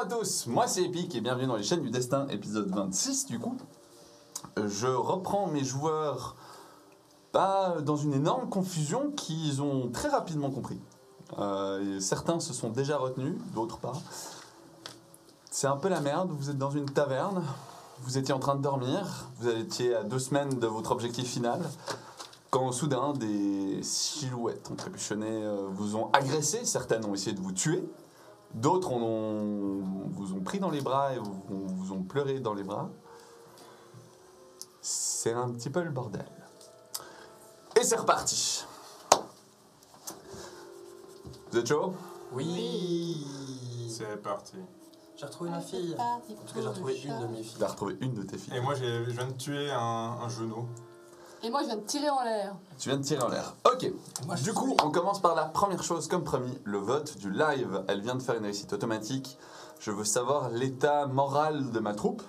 Bonjour à tous, moi c'est Epic et bienvenue dans les chaînes du destin, épisode 26 du coup. Je reprends mes joueurs dans une énorme confusion qu'ils ont très rapidement compris. Certains se sont déjà retenus, d'autres pas. C'est un peu la merde, vous êtes dans une taverne, vous étiez en train de dormir, vous étiez à 2 semaines de votre objectif final, quand soudain des silhouettes encapuchonnées vous ont agressé, certaines ont essayé de vous tuer. D'autres vous ont pris dans les bras et vous ont pleuré dans les bras. C'est un petit peu le bordel. Et c'est reparti. Vous êtes chaud? Oui. C'est parti. J'ai retrouvé ma fille. En tout cas, j'ai retrouvé une de mes filles. Tu as retrouvé une de tes filles. Et moi, je viens de tuer un genou. Et moi, je viens de tirer en l'air. Tu viens de tirer en l'air. Ok. Du coup, on commence par la première chose, comme promis, le vote du live. Elle vient de faire une réussite automatique. Je veux savoir l'état moral de ma troupe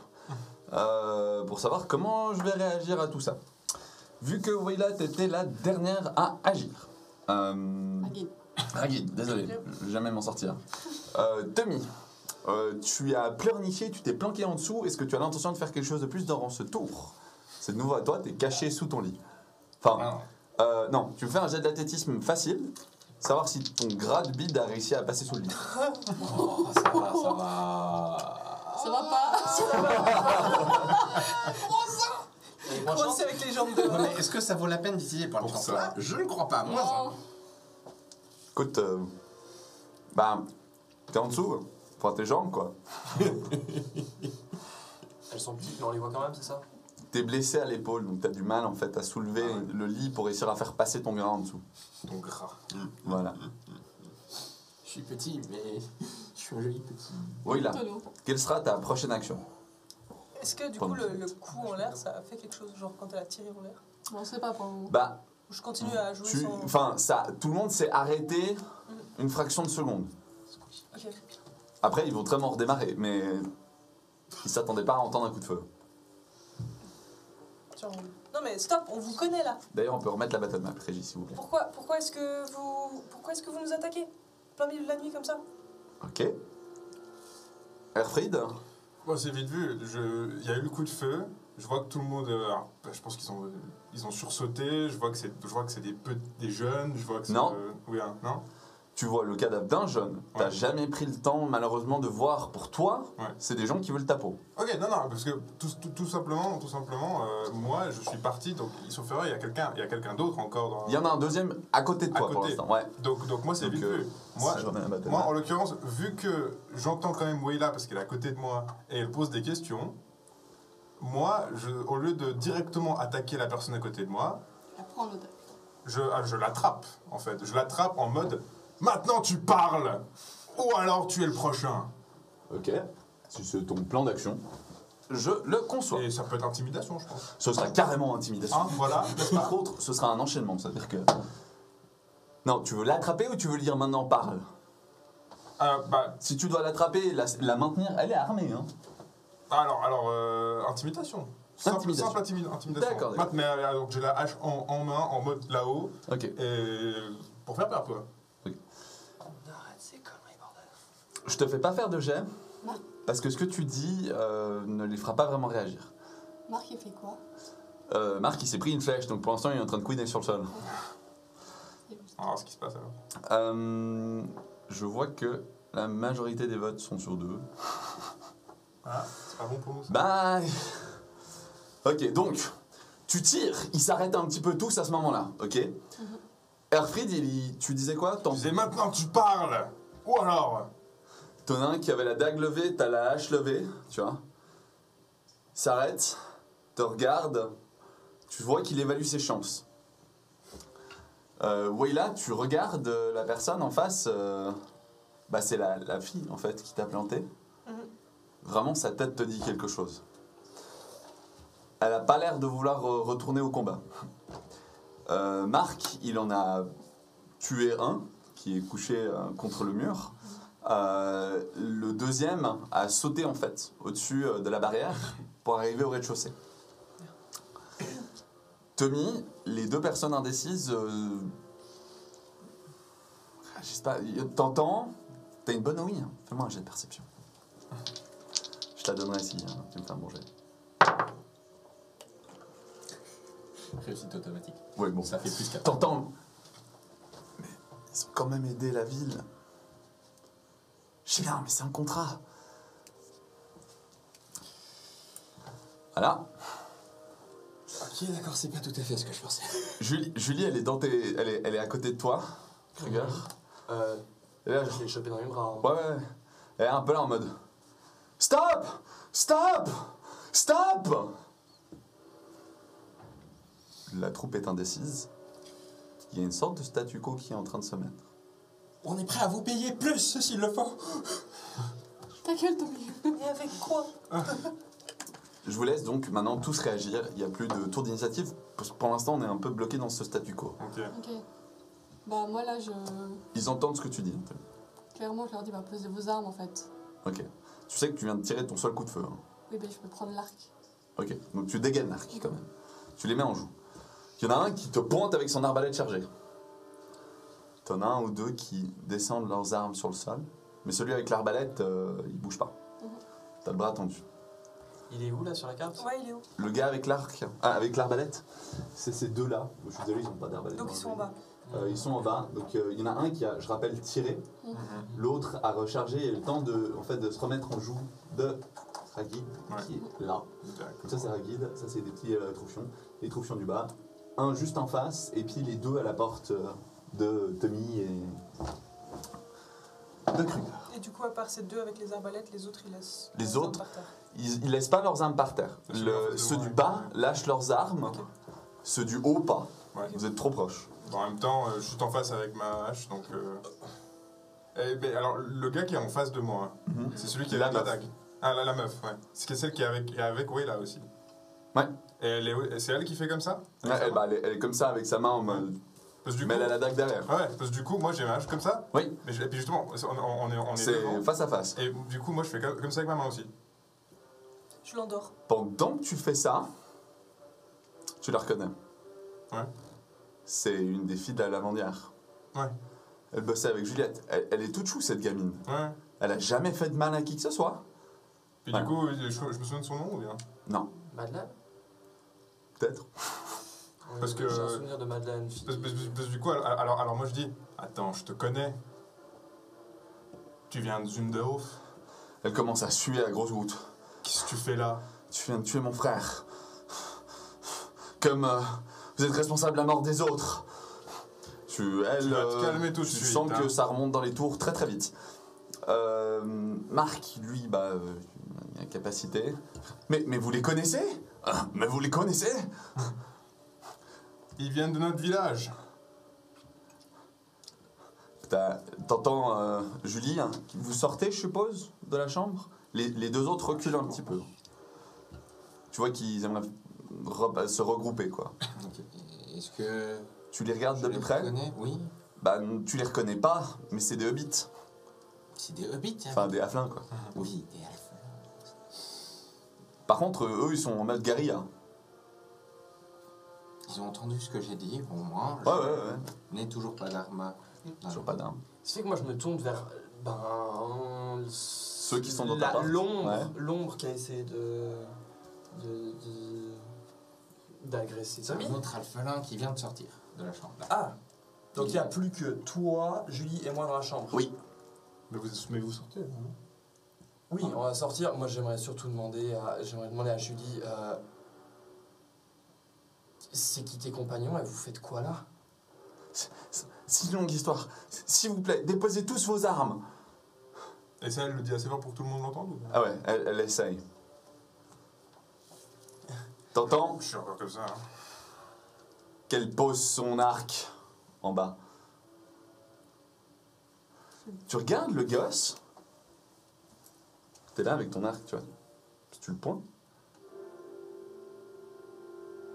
pour savoir comment je vais réagir à tout ça. Vu que Wayla, t'étais la dernière à agir. Ragid, désolé, je vais jamais m'en sortir. Tommy, tu as pleurniché, tu t'es planqué en dessous. Est-ce que tu as l'intention de faire quelque chose de plus dans ce tour? C'est de nouveau à toi, t'es caché sous ton lit. Enfin, non, tu me fais un jet d'athlétisme facile, savoir si ton grade bide a réussi à passer sous le lit. Oh, ça va, ça va. Ça va pas? Et franchement, c'est avec les jambes de... Ouais, mais est-ce que ça vaut la peine d'utiliser pour le ça? Je ne crois pas, moi. Non. Écoute, t'es en dessous, enfin tes jambes quoi. Elles sont petites, mais on les voit quand même, c'est ça? T'es blessé à l'épaule, donc t'as du mal en fait à soulever le lit pour réussir à faire passer ton gras en dessous. Ton gras. Voilà. Je suis petit, mais je suis un joli petit. Wayla, Tonneau. quelle sera ta prochaine action? Est-ce que du coup le coup en l'air ça a fait quelque chose, genre quand elle a tiré en l'air? Bon, c'est pas pour vous. Bah, Ou je continue à jouer sans... enfin, tout le monde s'est arrêté une fraction de seconde. Ok. Après, ils vont vraiment redémarrer, mais ils s'attendaient pas à entendre un coup de feu. Genre, non mais stop, on vous connaît là. D'ailleurs, on peut remettre la battle map, Régis, s'il vous plaît. Pourquoi est-ce que vous nous attaquez plein milieu de la nuit comme ça? Ok. Erfried? Moi, c'est vite vu. Il y a eu le coup de feu. Je vois que tout le monde... je pense qu'ils ont sursauté. Je vois que c'est des jeunes. Je vois que c'est... Non. Oui, hein, non. Tu vois le cadavre d'un jeune. T'as Ouais. jamais pris le temps, malheureusement, de voir pour toi. Ouais. C'est des gens qui veulent ta peau. Ok, non, parce que tout simplement, moi, je suis parti. Donc, sauf erreur, il y a quelqu'un d'autre encore dans... Il y en a un deuxième à côté de À toi pour côté. l'instant. Ouais. Donc moi, c'est Donc, vite vu. Moi, si je remets la battle Moi, map. en l'occurrence, vu que j'entends quand même Wayla parce qu'elle est à côté de moi et elle pose des questions, moi, au lieu de directement attaquer la personne à côté de moi, La prends en otage. je l'attrape, en fait. Je l'attrape en mode « Maintenant, tu parles !» ou alors tu es le prochain. Ok. Si c'est ton plan d'action, je le conçois. Et ça peut être intimidation, je pense. Ce sera carrément intimidation. Hein, voilà. Par contre, ce sera un enchaînement. C'est-à-dire que... Non, tu veux l'attraper ou tu veux lui dire maintenant parle? Si tu dois l'attraper, la maintenir, elle est armée. Hein. Intimidation. Intimidation. Simple intimidation. D'accord. Mais donc j'ai la hache en main, en mode là-haut, Ok. et pour faire peur, quoi. Arrête ces conneries, bordel. Je te fais pas faire de jet, Non. parce que ce que tu dis ne les fera pas vraiment réagir. Marc, il fait quoi? Marc, il s'est pris une flèche, donc pour l'instant, il est en train de couiner sur le sol. On va voir ce qui se passe alors. Je vois que la majorité des votes sont sur 2. Ah, c'est pas bon pour nous, ça. Bah... Ok, donc, tu tires, ils s'arrêtent un petit peu tous à ce moment-là, ok? Erfried, tu disais quoi? Je disais maintenant tu parles. Ou alors. T'en as un qui avait la dague levée, t'as la hache levée, tu vois. S'arrête, te regarde, tu vois qu'il évalue ses chances. Wayla, tu regardes la personne en face, c'est la fille en fait qui t'a planté. Vraiment, sa tête te dit quelque chose. Elle a pas l'air de vouloir retourner au combat. Marc, il en a tué un qui est couché contre le mur. Le deuxième a sauté en fait au-dessus de la barrière pour arriver au rez-de-chaussée. Tommy, les deux personnes indécises, je sais pas, t'entends, t'as une bonne ouïe, fais-moi un jet de perception. Je te la donnerai si tu me fais un bon jet. Réussite automatique. Ouais, bon. Ça fait plus 4. T'entends? Mais ils ont quand même aidé la ville. Je sais bien, mais c'est un contrat. Voilà. Ok, d'accord, c'est pas tout à fait ce que je pensais. Julie, elle est dans tes... elle est à côté de toi, Kruger. Et là, Je l'ai chopé dans les bras. Hein. ouais. Elle est un peu là en mode... Stop! Stop! Stop! La troupe est indécise. Il y a une sorte de statu quo qui est en train de se mettre. On est prêt à vous payer plus s'il le faut. Ta gueule, Tommy. Et avec quoi? Je vous laisse donc maintenant tous réagir. Il n'y a plus de tour d'initiative. Pour l'instant, on est un peu bloqué dans ce statu quo. Ok. Ok. Bah, moi là, Ils entendent ce que tu dis. clairement, je leur dis, bah, posez vos armes en fait. Ok. Tu sais que tu viens de tirer ton seul coup de feu. Hein. Oui, bah, je peux prendre l'arc. Ok. Donc tu dégaines l'arc quand même. Tu les mets en joue. Il y en a un qui te pointe avec son arbalète chargée. T'en as un ou deux qui descendent leurs armes sur le sol. Mais celui avec l'arbalète, il bouge pas. T'as le bras tendu. Il est où là sur la carte? Ouais, il est où? Le gars avec l'arc, avec l'arbalète, c'est ces deux-là. Je suis désolé, ils n'ont pas d'arbalète. Donc ils sont en bas. Ils sont en bas. Donc il y en a un qui a, je rappelle, tiré. L'autre a rechargé et eu le temps de, en fait, de se remettre en joue de Ragid, qui est là. Ça c'est Ragid, ça c'est des petits troufions. Les troufions du bas. Un juste en face et puis les deux à la porte de Tommy et de Kruger. Et du coup, à part ces deux avec les arbalètes, les autres ils laissent. Les leurs armes autres par terre. Ils laissent pas leurs armes par terre. Ceux du bas lâchent leurs armes, Ok. ceux du haut pas. Ouais. Vous êtes trop proches. Bon, en même temps, je suis en face avec ma hache, donc... ben, alors, le gars qui est en face de moi, c'est celui qui a La la meuf. dague. Ah, la meuf, ouais. C'est celle qui est avec Wayla aussi. Ouais. Et c'est elle qui fait comme ça? Ouais, elle est comme ça avec sa main en mode. Parce que du Mais coup... elle a la dague derrière. Ouais, parce que du coup, moi j'ai ma hache comme ça. Oui. Mais et puis justement, on est C'est devant. face à face. Et du coup, moi je fais comme ça avec ma main aussi. Je l'endors. Pendant que tu fais ça, tu la reconnais. Ouais. C'est une des filles de la lavandière. Ouais. Elle bossait avec Juliette. Elle est toute chou cette gamine. Ouais. Elle a jamais fait de mal à qui que ce soit. Puis Ouais. du coup, je me souviens de son nom ou bien? Non, Madeleine? peut-être. Parce que- J'ai un souvenir de Madeleine, fille. Parce que du coup, alors moi je dis, attends, je te connais. Tu viens de Zunderhof. Elle commence à suer à grosses gouttes. Qu'est-ce que tu fais là? Tu viens de tuer mon frère. Comme vous êtes responsable de la mort des autres. Tu vas te calmer tout de tu suite, sens hein. que ça remonte dans les tours très très vite. Marc, lui, il a une capacité. Mais vous les connaissez? Mais vous les connaissez? Ils viennent de notre village. T'entends Julie, hein, vous sortez, je suppose, de la chambre? Les deux autres reculent un petit peu. Tu vois qu'ils aimeraient se regrouper, quoi. Ok. Est-ce que. Tu les regardes je de les plus près? reconnais? Oui. Bah, tu les reconnais pas, mais c'est des hobbits. C'est des hobbits, hein? Enfin, des halflings, quoi. Oui, des halflings. Par contre, eux, ils sont en mode guérilla. Ils ont entendu ce que j'ai dit, au moins. Ouais. Je n'ai toujours pas d'arme. Toujours pas d'armes. Ce qui fait que moi je me tourne vers Ceux qui sont dans ta porte. l'ombre, Ouais. l'ombre qui a essayé d'agresser C'est Tommy. un autre alphelin qui vient de sortir de la chambre. Là. Ah, donc il n'y a plus que toi, Julie et moi dans la chambre. Oui. Mais vous sortez, hein? Oui, on va sortir. Moi j'aimerais surtout demander à Julie, c'est qui tes compagnons et vous faites quoi là? C'est une longue histoire. S'il vous plaît, déposez tous vos armes. Et ça, elle le dit assez fort pour que tout le monde l'entende ou bien? Ah ouais, elle essaye. T'entends Je suis encore comme ça, hein. qu'elle pose son arc en bas. Tu regardes le gosse. T'es là avec ton arc, tu vois. Puis tu le pointes.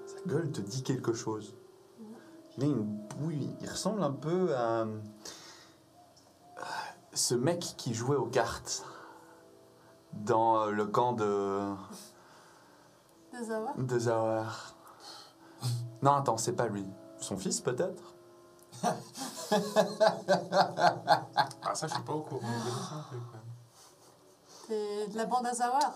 Sa gueule te dit quelque chose. Il a une bouille. Il ressemble un peu à ce mec qui jouait aux cartes dans le camp de Zauer. Non, attends, c'est pas lui. Son fils, peut-être? Ah, ça, je suis pas au courant. Vous connaissez un peu, quand même. T'es de la bande Azawar.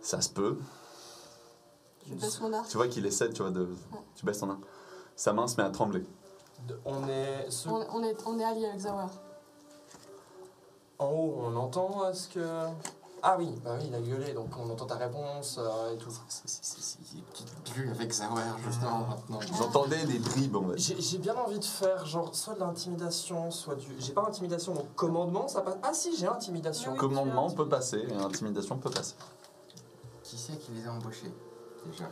Ça se peut. Je baisse mon arc. Tu vois qu'il essaie, tu vois, de... Tu baisses ton arc. Sa main se met à trembler. On est... On est alliés avec Zawar. En haut, on entend ce que... Ah oui, bah oui, il a gueulé, donc on entend ta réponse et tout. C'est une petite bulle avec Zawar, justement, maintenant. Vous entendez des bribes, on va dire. J'ai bien envie de faire genre soit de l'intimidation, soit du... J'ai pas intimidation, donc commandement, ça passe... Ah si, j'ai intimidation. Oui. Commandement peut passer, et intimidation peut passer. Qui c'est qui les a embauchés, déjà?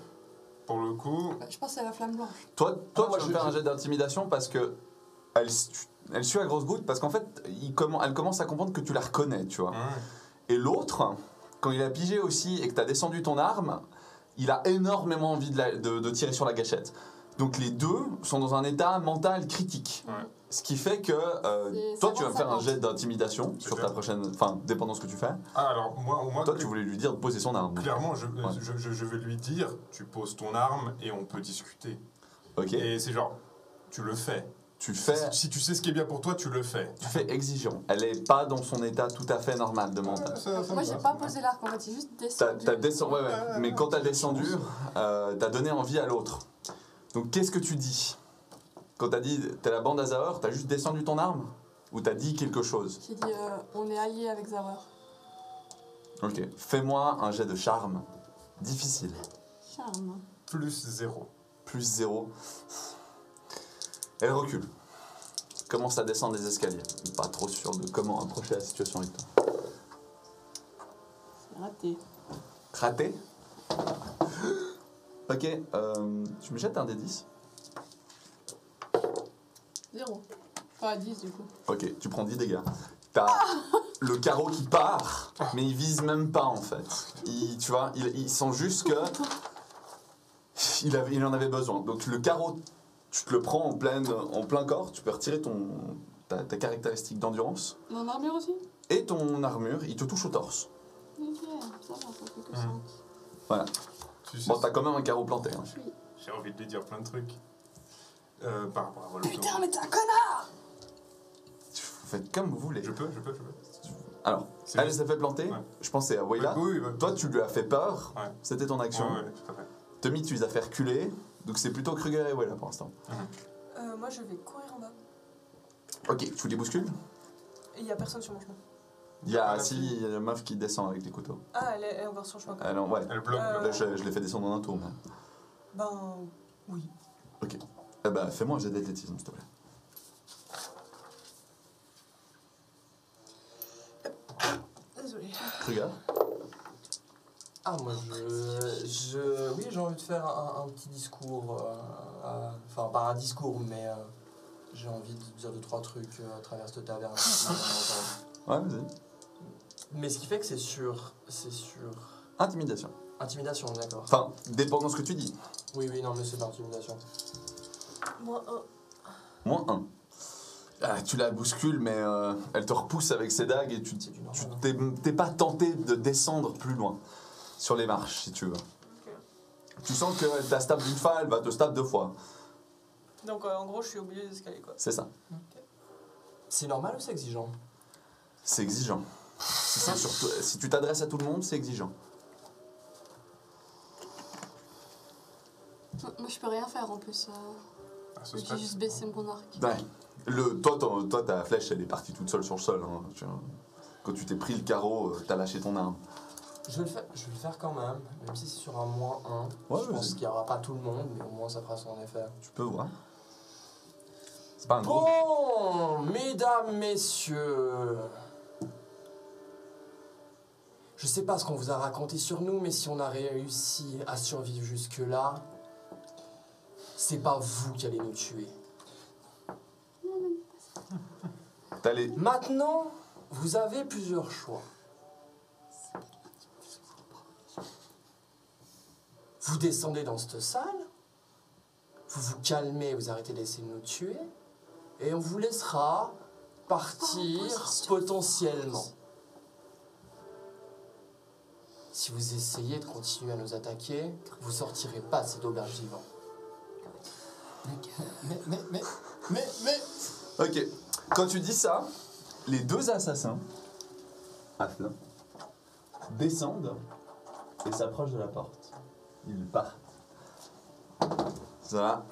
Pour le coup, Je pense à la flamme blanche. Toi moi, tu veux faire un jet d'intimidation parce que elle suit à grosse goutte parce qu'en fait, elle commence à comprendre que tu la reconnais, tu vois. Et l'autre, quand il a pigé aussi et que tu as descendu ton arme, il a énormément envie de tirer sur la gâchette. Donc les deux sont dans un état mental critique. Ouais. Ce qui fait que toi, tu vas me faire un jet d'intimidation sur ta prochaine... Enfin, dépendant de ce que tu fais. ah, alors moi Toi, tu voulais lui dire de poser son arme. clairement, je vais lui dire, tu poses ton arme et on peut discuter. Ok. Et c'est genre, tu le fais. Tu fais... Si tu sais ce qui est bien pour toi, tu le fais. Tu fais exigeant. Elle est pas dans son état tout à fait normal de mental. Moi, j'ai pas posé l'arc, en fait, j'ai juste descendu. T'as descendu, ouais. Mais quand t'as descendu, t'as donné envie à l'autre. Donc qu'est-ce que tu dis? Quand t'as dit t'es la bande Azawar, t'as juste descendu ton arme? Ou t'as dit quelque chose? J'ai dit on est alliés avec Zawar. Ok. Fais-moi un jet de charme. Difficile. Charme. Plus 0. Plus 0. Elle recule. Commence à descendre les escaliers. Pas trop sûr de comment approcher la situation avec toi. C'est raté. Raté? Ok, tu me jettes un des 10. 0. Enfin, 10 du coup. Ok, tu prends 10 dégâts. T'as le carreau qui part, mais il vise même pas en fait. Tu vois, il sent juste que il en avait besoin. Donc le carreau, tu te le prends en plein corps, tu peux retirer ta caractéristique d'endurance. Mon armure aussi. Et ton armure, il te touche au torse. Ok, ça va, ça fait que 5. Voilà. Tu sais, Bon, t'as quand même un carreau planté. Hein. j'ai envie de lui dire plein de trucs. Par rapport à Volto. Putain, mais t'es un connard! Vous faites comme vous voulez. Je peux. Alors, C'est elle juste- s'est fait planter. Ouais. Je pense que c'est à Wayla. Oui, Toi, tu lui as fait peur. Ouais. C'était ton action. Ouais, tout à fait. Tommy, tu les as fait reculer. Donc c'est plutôt Kruger et Wayla pour l'instant. Moi, je vais courir en bas. Ok, tu les bouscules. Et il y a personne sur mon chemin. Il y a la meuf qui descend avec les couteaux. Ah, elle est encore sur le chemin quand même. Ouais. Elle bloque. Euh, Là, je l'ai fait descendre en un tour. Mais... Ben, oui. Ok. Eh ben, fais-moi un jet d'athlétisme, s'il te plaît. Désolée. Kruger. Ah, moi, oui, j'ai envie de faire un petit discours. Enfin, pas un discours, mais j'ai envie de dire 2-3 trucs à travers cette taverne. Ouais, vas-y. Mais ce qui fait que c'est sur Intimidation. intimidation, d'accord. Enfin, dépendant de ce que tu dis. Oui, non, mais c'est de l'intimidation. Moi, Moins 1. Ah, tu la bouscules, mais elle te repousse avec ses dagues et tu C'est du normal. t'es pas tenté de descendre plus loin sur les marches, si tu veux. Tu sens qu'elle t'a stab d'une fois, elle va te stab 2 fois. donc en gros, je suis au milieu des escaliers quoi. C'est ça. C'est normal ou c'est exigeant? C'est exigeant. C'est ça, surtout. Si tu t'adresses à tout le monde, c'est exigeant. Moi, je peux rien faire en plus. À ce J'ai stade. juste baissé mon arc. Ouais. Toi, ta flèche, elle est partie toute seule sur le sol. Hein. Quand tu t'es pris le carreau, t'as lâché ton arme. Je vais le faire quand même si c'est sur un moins 1. Ouais, je pense vas-y. qu'il n'y aura pas tout le monde, mais au moins ça fera son effet. Tu peux voir. C'est pas un gros. Bon, mesdames, messieurs. Je sais pas ce qu'on vous a raconté sur nous, mais si on a réussi à survivre jusque-là, c'est pas vous qui allez nous tuer. T'as les... Maintenant, vous avez plusieurs choix. Vous descendez dans cette salle, vous vous calmez, vous arrêtez d'essayer de nous tuer, et on vous laissera partir potentiellement. Si vous essayez de continuer à nous attaquer, vous sortirez pas de cette auberge vivant. Mais. Ok. Quand tu dis ça, les deux assassins, Athlin, descendent et s'approchent de la porte. Ils partent. Ça,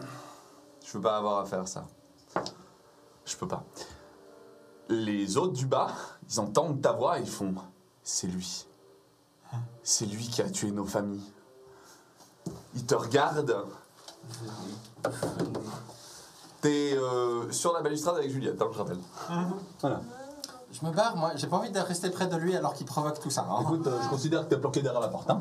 je peux pas avoir à faire ça. Je peux pas. Les autres du bas, ils entendent ta voix et ils font « C'est lui. C'est lui qui a tué nos familles. » Ils te regardent. T'es sur la balustrade avec Juliette, hein, je rappelle. Voilà. Je me barre, moi. J'ai pas envie de rester près de lui alors qu'il provoque tout ça. Hein. Écoute, je considère que t'es planqué derrière la porte. Hein.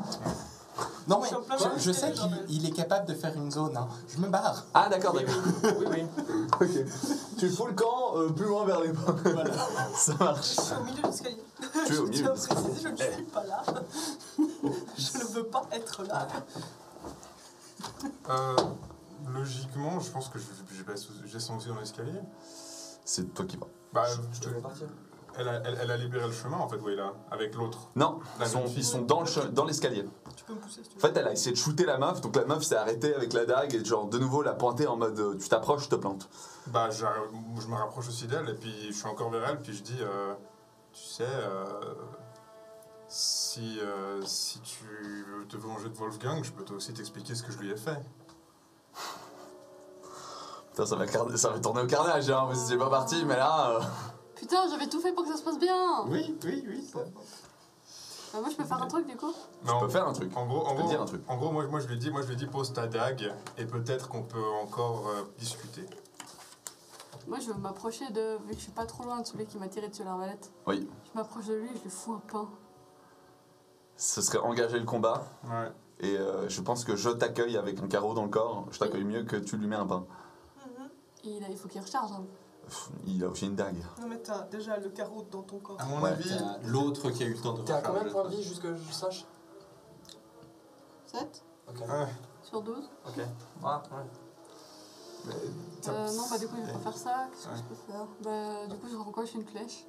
Non, mais Je suis en plein je milieu, sais genre, qu'il est capable de faire une zone. Hein. Je me barre. Ah d'accord, d'accord. Oui. Ok. Tu fous le camp plus loin vers les portes. Voilà. Ça marche. Je suis au milieu de l'escalier. Tu es au Je milieu tiens de à l'escalier. préciser, je ne suis pas là. Je ne veux pas être là. Logiquement, je pense que je descends aussi dans l'escalier. C'est toi qui vas. Bah, Je te fais partir. elle a libéré le chemin en fait, Wayla, avec l'autre. Non, La jeune ils sont dans l'escalier. Tu peux me pousser si tu En veux. fait, elle a essayé de shooter la meuf, donc la meuf s'est arrêtée avec la dague et genre de nouveau la pointer en mode tu t'approches, je te plante. Bah, je me rapproche aussi d'elle et puis je suis encore vers elle, puis je dis, tu sais, si tu te veux venger de Wolfgang, je peux toi aussi t'expliquer ce que je lui ai fait. Putain, ça va tourner au carnage, hein, c'est pas parti, mais là. Putain, j'avais tout fait pour que ça se passe bien. Oui. Ça. Bah, moi, je peux faire un truc du coup. Tu peux faire un truc. En gros, Je peux te dire un truc. En gros, moi je lui ai dit pose ta dague et peut-être qu'on peut encore discuter. Moi, je veux m'approcher de. Vu que je suis pas trop loin de celui qui m'a tiré dessus l'arbalète, Oui, je m'approche de lui et je lui fous un pain. ce serait engager le combat. Ouais. Et je pense que je t'accueille avec un carreau dans le corps. Je t'accueille mieux que tu lui mets un pain. Et il faut qu'il recharge. Hein. Il a aussi une dague. Non, mais t'as déjà le carreau dans ton corps. À mon Ouais. avis, l'autre qui a eu le temps de T'es à combien de recharger. points de vie, juste que je sache 7 Ok. Ouais. sur 12. Ok. Ouais. Non, bah du coup, il va pas faire ça. Qu'est-ce que Ouais. je peux faire? Bah, du coup, je rencoche une flèche.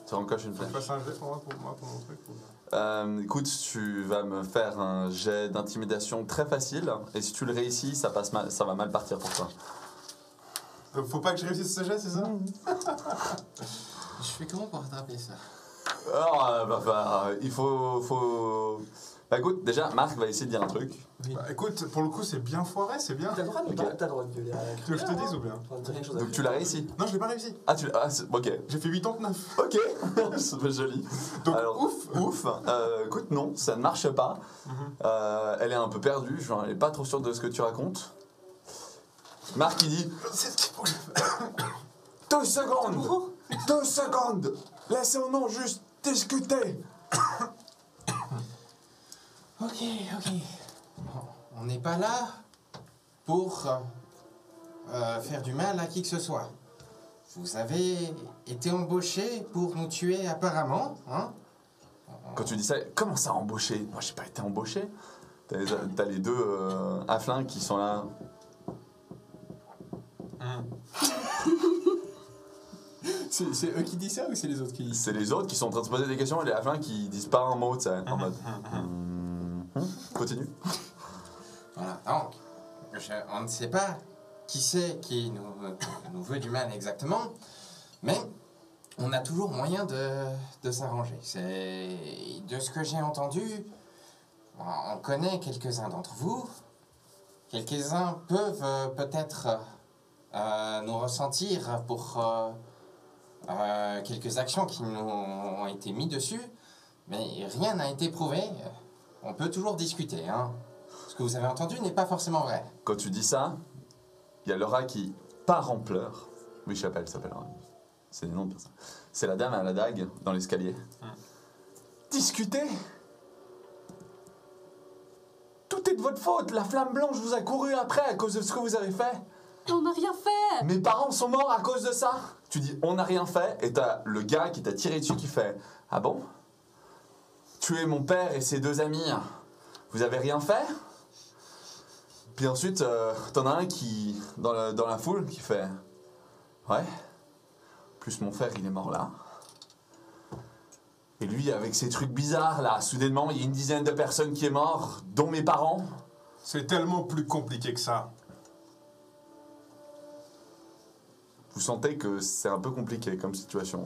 Tu rencoches une Faut que flèche. je fasse un jet pour moi, pour mon truc. ou- Écoute, tu vas me faire un jet d'intimidation très facile. Et si tu le réussis, ça va mal partir pour toi. Donc faut pas que je réussisse ce jet, c'est ça? Je fais comment pour rattraper ça? Alors, il faut... Bah écoute, déjà, Marc va essayer de dire un truc. Bah, écoute, pour le coup, c'est bien foiré, c'est bien. T'as le droit de Ok. t'as le droit de gueuler à la Tu veux que je te dise ou bien? Donc tu l'as réussi. Non, je l'ai pas réussi. Ah, ok. J'ai fait 89. Ok, c'est joli. Donc, Alors, ouf. Écoute, non, ça ne marche pas. Elle est un peu perdue, genre, elle est pas trop sûre de ce que tu racontes. Marc, il dit C'est ce qu'il faut que je fasse. 2 secondes 2 secondes Laissez-nous juste discuter. Ok. On n'est pas là pour faire du mal à qui que ce soit. Vous avez été embauché pour nous tuer apparemment, hein? Quand tu dis ça, comment ça embauché? Moi, j'ai pas été embauché. T'as les deux afflins qui sont là. C'est eux qui disent ça ou c'est les autres qui disent ça? C'est les autres qui sont en train de se poser des questions et les afflins qui disent pas un mot, tu sais, en mode. Continue. Voilà, donc, on ne sait pas qui c'est qui nous veut du mal exactement, mais on a toujours moyen de s'arranger. De ce que j'ai entendu, on connaît quelques-uns d'entre vous. Quelques-uns peuvent peut-être nous ressentir pour quelques actions qui nous ont été mises dessus, mais rien n'a été prouvé. On peut toujours discuter, hein. Ce que vous avez entendu n'est pas forcément vrai. Quand tu dis ça, il y a Laura qui part en pleurs. Oui, Chapelle s'appelle. C'est des noms de personnes. C'est la dame à la dague dans l'escalier. Discutez. Tout est de votre faute. La flamme blanche vous a couru après à cause de ce que vous avez fait. On n'a rien fait. Mes parents sont morts à cause de ça. Tu dis on n'a rien fait et t'as le gars qui t'a tiré dessus qui fait ah bon? Tuer mon père et ses 2 amis. Vous avez rien fait? Puis ensuite, t'en as un qui, dans la foule, qui fait ouais, plus mon frère, il est mort là. Et lui, avec ses trucs bizarres, là, soudainement, il y a une dizaine de personnes qui est mort, dont mes parents. C'est tellement plus compliqué que ça. vous sentez que c'est un peu compliqué comme situation.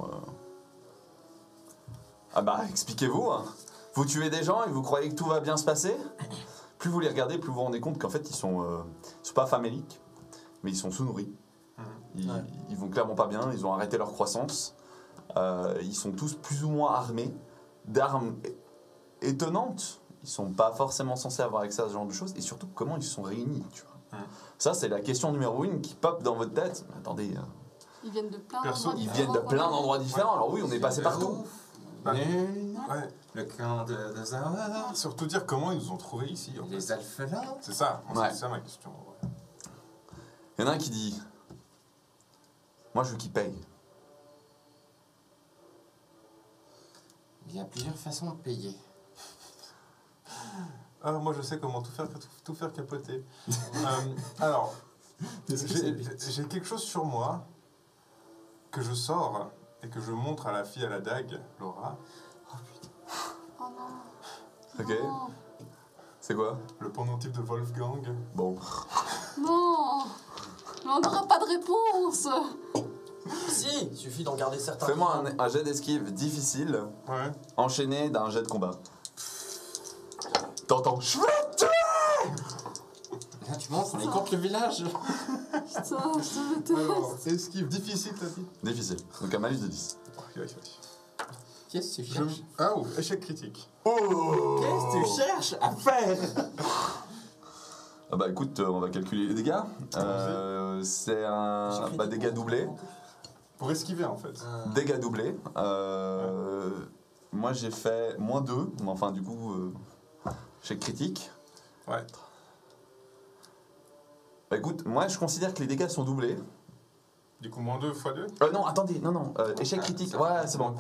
Ah bah, expliquez-vous. Hein. Vous tuez des gens et vous croyez que tout va bien se passer? Plus vous les regardez, plus vous vous rendez compte qu'en fait, ils sont pas faméliques, mais ils sont sous-nourris. Ils vont clairement pas bien, ils ont arrêté leur croissance. Ils sont tous plus ou moins armés d'armes étonnantes. Ils sont pas forcément censés avoir accès à ce genre de choses. Et surtout, comment ils se sont réunis, tu vois. Ça, c'est la question numéro 1 qui pop dans votre tête. Mais attendez... Ils viennent de plein Perso, d'endroits Ils viennent de plein d'endroits différents. Alors oui, on est passé partout. Ouais. Le clan de Zawar, Surtout dire comment ils nous ont trouvés ici. En fait. les alphelins. C'est ça, moi, Ouais. c'est ça ma question. Ouais. Il y en a un qui dit... Moi, je veux qu'il paye. Il y a plusieurs façons de payer. Ah, moi je sais comment tout faire capoter. Alors, j'ai quelque chose sur moi que je sors et que je montre à la fille à la dague, Laura. Oh non. Ok. Non. C'est quoi? Le pendentif de Wolfgang. Bon. Non. Mais on n'aura pas de réponse. Si, il suffit d'en garder certains. Fais-moi un jet d'esquive difficile, Ouais. enchaîné d'un jet de combat. T'entends? Je vais te tuer! Là, tu montres, on est contre le village. Putain, je te déteste. Alors, esquive difficile, t'as dit. Difficile. Donc un malus de 10. Qu'est-ce que tu Je... cherches? Ah, oh, échec critique. Oh! Qu'est-ce que tu cherches à faire? Ah bah écoute, on va calculer les dégâts. C'est un dégâts doublés. Pour esquiver en fait. Dégâts doublés. Moi j'ai fait -2, mais enfin du coup, échec critique. Ouais. Bah écoute, moi je considère que les dégâts sont doublés. Du coup, -2 x 2. Non, attendez, non, échec critique. Ouais, c'est bon.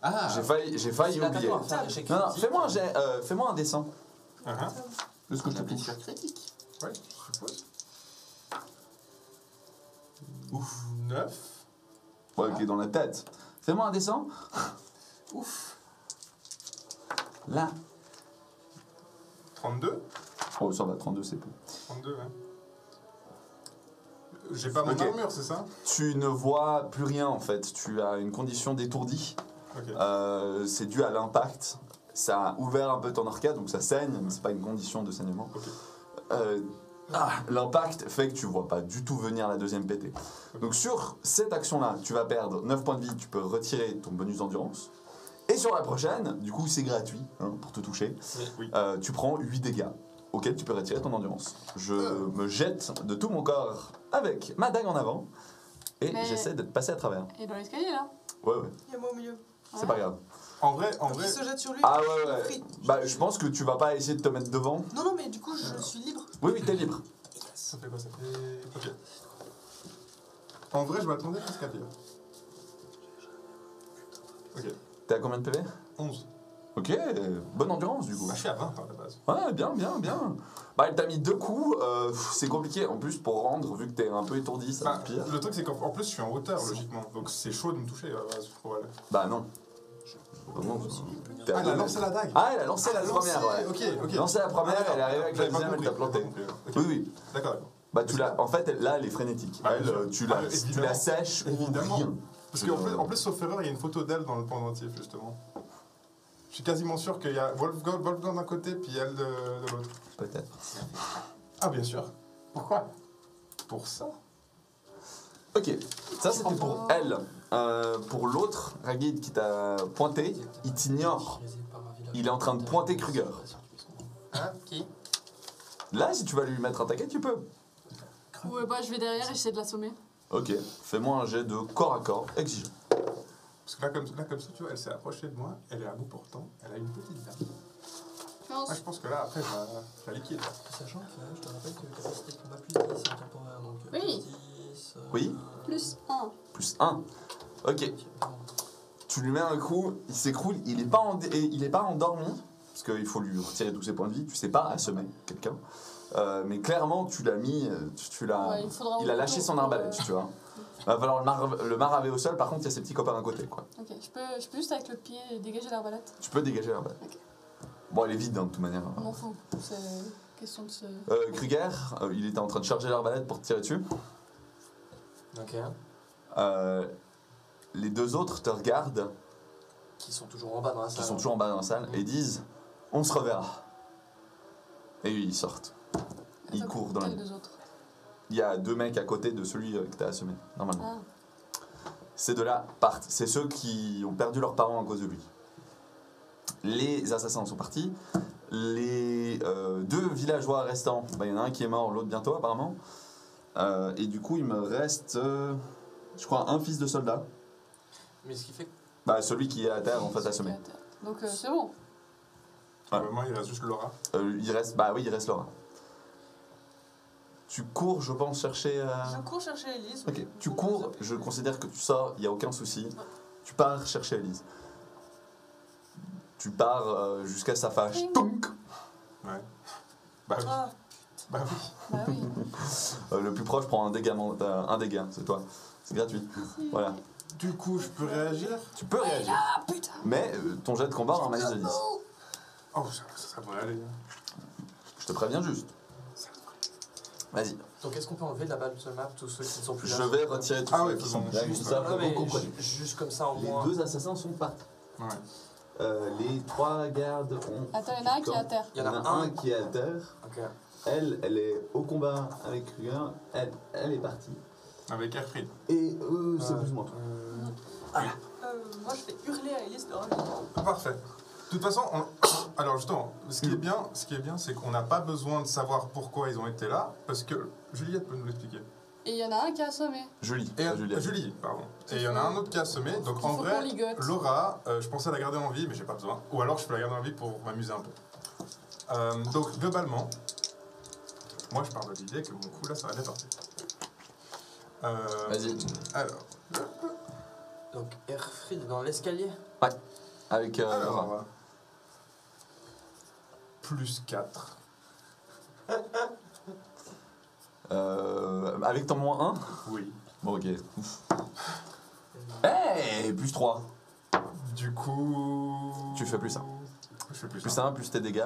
Ah, J'ai failli oublier. Non, fais-moi un jet, fais-moi un dessin. De ce que je te touche. critique. Ouais, je suppose. Ouf. 9. Ouais, qui est dans la tête. Fais-moi un dessin. Ouf. Là. 32. Oh, ça va, 32, c'est peu. 32, ouais. J'ai pas mon Ok. armure, c'est ça? Tu ne vois plus rien en fait. Tu as une condition d'étourdi. Ok. C'est dû à l'impact. Ça a ouvert un peu ton arcade, donc ça saigne, mais c'est pas une condition de saignement. Ok. L'impact fait que tu vois pas du tout venir la deuxième pété. Donc sur cette action-là, tu vas perdre 9 points de vie, tu peux retirer ton bonus d'endurance. Et sur la prochaine, du coup c'est gratuit hein, pour te toucher, Oui. tu prends 8 dégâts auxquels tu peux retirer ton endurance. Je me jette de tout mon corps avec ma dague en avant et Mais- j'essaie de te passer à travers. Et dans l'escalier là. Ouais, Il y a moi au milieu. c'est pas grave. En vrai, Il se jette sur lui. Ah je ouais. le prie. Bah je pense que tu vas pas essayer de te mettre devant. Non, non, mais du coup, je suis libre. Oui, t'es libre. Ça fait quoi? Ça fait. Ok. En vrai, je m'attendais presque à pire. Ok. T'es à combien de PV? 11. Ok, bonne endurance du coup. Bah, je suis à 20 à la base. Ouais, bien. Bah, elle t'a mis 2 coups, c'est compliqué en plus pour rendre, vu que t'es un peu étourdi, ça va Bah, être pire. le truc, c'est qu'en plus, je suis en hauteur, logiquement. Donc, c'est chaud de me toucher. Voilà. Bah, non. Non, t'es à Ah, elle a deux lancé mètres. la dague. Ah, elle a lancé la Ah, première, ouais. Ok. Lancé la première, Ah, elle est arrivée avec la j'avais pas deuxième, elle compris, t'a planté. j'avais pas compris. Ok. Oui. D'accord. Bah, là, elle est frénétique. Ah, Elle, bien sûr. tu Ah, la évidemment. sèches ou Évidemment. rien. Parce qu'en plus, sauf erreur, il y a une photo d'elle dans le pendentif, justement. Je suis quasiment sûr qu'il y a Wolfgang d'un côté, puis elle de l'autre. Peut-être. Ah, bien sûr. Pourquoi? Pour ça. Ok, ça c'était pour elle. Pour l'autre, Ragid qui t'a pointé, il t'ignore. Il est en train de pointer Kruger. Hein? Qui? Là, si tu vas lui mettre un taquet, tu peux. Ouais, bah je vais derrière et j'essaie de l'assommer. Ok, fais-moi un jet de corps à corps exigeant. Parce que là, comme ça, tu vois, elle s'est approchée de moi, elle est à bout portant, elle a une petite dame. Moi, je pense que là, après, je la liquide. Sachant que je te rappelle que capacité de combat plus 10 temporaire, donc Oui. plus 10. Oui. Plus 1. Plus 1. Ok, tu lui mets un coup, il s'écroule, il est pas endormi, parce qu'il faut lui retirer tous ses points de vie, tu sais pas assommer quelqu'un. Mais clairement, tu l'as mis, Ouais, il a lâché son arbalète, tu vois. Va falloir le maraver au sol, par contre, il y a ses petits copains à côté, quoi. Ok, je peux juste avec le pied dégager l'arbalète. Tu peux dégager l'arbalète. Ok. Bon, elle est vide, hein, de toute manière. On m'en fout. C'est question de se. Kruger, il était en train de charger l'arbalète pour te tirer dessus. Ok. Les deux autres te regardent, Qui sont toujours en bas dans la qui salle. sont toujours en bas dans la salle, et disent « On se reverra ». Et ils sortent. Ils Attends, courent dans la quels nuit. deux autres? Il y a 2 mecs à côté de celui que t'as assommé, normalement. Ah. Ces deux-là partent. C'est ceux qui ont perdu leurs parents à cause de lui. Les assassins sont partis. Les 2 villageois restants, il y en a un qui est mort, l'autre bientôt apparemment. Et du coup, il me reste, je crois, un fils de soldat. Mais ce qui fait que Celui qui est à terre, en fait, assommé. Donc c'est bon. Ouais. Vraiment, il reste juste Laura. Il reste Laura. Tu cours, je pense, chercher... Je cours chercher Elise. Ok, tu cours, je considère que tu sors, il n'y a aucun souci. Tu pars chercher Elise. Tu pars jusqu'à sa fâche. Tounk. Ouais. Bah oui. Ah, Bah oui. Bah oui. Le plus proche prend un dégât, un dégât, c'est toi. C'est gratuit. Voilà. Du coup, je peux réagir? Tu peux réagir. Ah putain. Mais ton jet de combat normalise de 10. Oh, ça devrait aller. Je te préviens juste. Vas-y. Donc est-ce qu'on peut enlever de la balle de map tous ceux qui ne sont plus là? Je vais retirer tous Ah ceux ouais, qui sont faisons là. juste Ça, Non, vous mais comprenez. juste comme ça en Les moins. 2 assassins sont partis. Ouais. Les 3 gardes ont... Attends, il y en a un qui est à terre. Il y en a un. qui est à terre. Ok. Elle est au combat avec Ruger. Elle est partie. Avec Airfree. Et eux, c'est plus ou moins. moi, je fais hurler à Elise de ravi. Parfait. De toute façon, alors justement, ce qui est bien, c'est qu'on n'a pas besoin de savoir pourquoi ils ont été là, parce que Juliette peut nous l'expliquer. Et il y en a un qui est assommé. Julie. Et Juliette. Julie, pardon. Et il y en a un autre qui a semé. Donc Il en faut qu'on vrai, ligote. Laura, je pensais la garder en vie, mais j'ai pas besoin. Ou alors je peux la garder en vie pour m'amuser un peu. Donc globalement, moi je pars de l'idée que mon coup là, ça va bien partir. Vas-y. Alors, Donc Airfried dans l'escalier. Avec Laura. alors plus 4. Avec ton moins 1. Oui. Bon, ok. Hey, plus 3. Du coup. Tu fais plus un. Je fais plus Plus 1. 1, plus tes dégâts.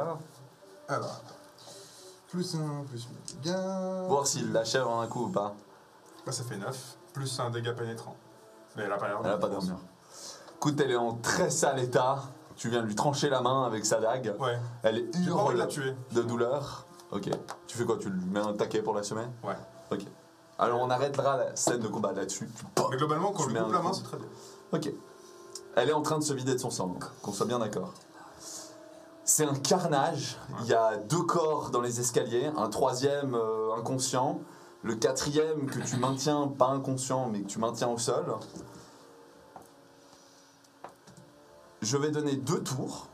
Alors. Plus 1, plus mes dégâts. Voir s'il l'achève en un coup ou pas. Là, ça fait 9. Plus un dégât pénétrant. Mais elle a pas l'air Elle a pas d'armure. Écoute, elle est en très sale état. Tu viens de lui trancher la main avec sa dague. Ouais. Elle est J'ai pas envie de la hurle tuer. de douleur. Ok. Tu fais quoi? Tu lui mets un taquet pour la semaine? Ouais. Ok. Alors on arrêtera la scène de combat là-dessus. Mais globalement, quand Tu je mets lui coupe un la main, coup. c'est très bien. Ok. Elle est en train de se vider de son sang, donc, qu'on soit bien d'accord. C'est un carnage. Il y a 2 corps dans les escaliers, un 3e inconscient, le 4e que tu maintiens, pas inconscient, mais que tu maintiens au sol. Je vais donner 2 tours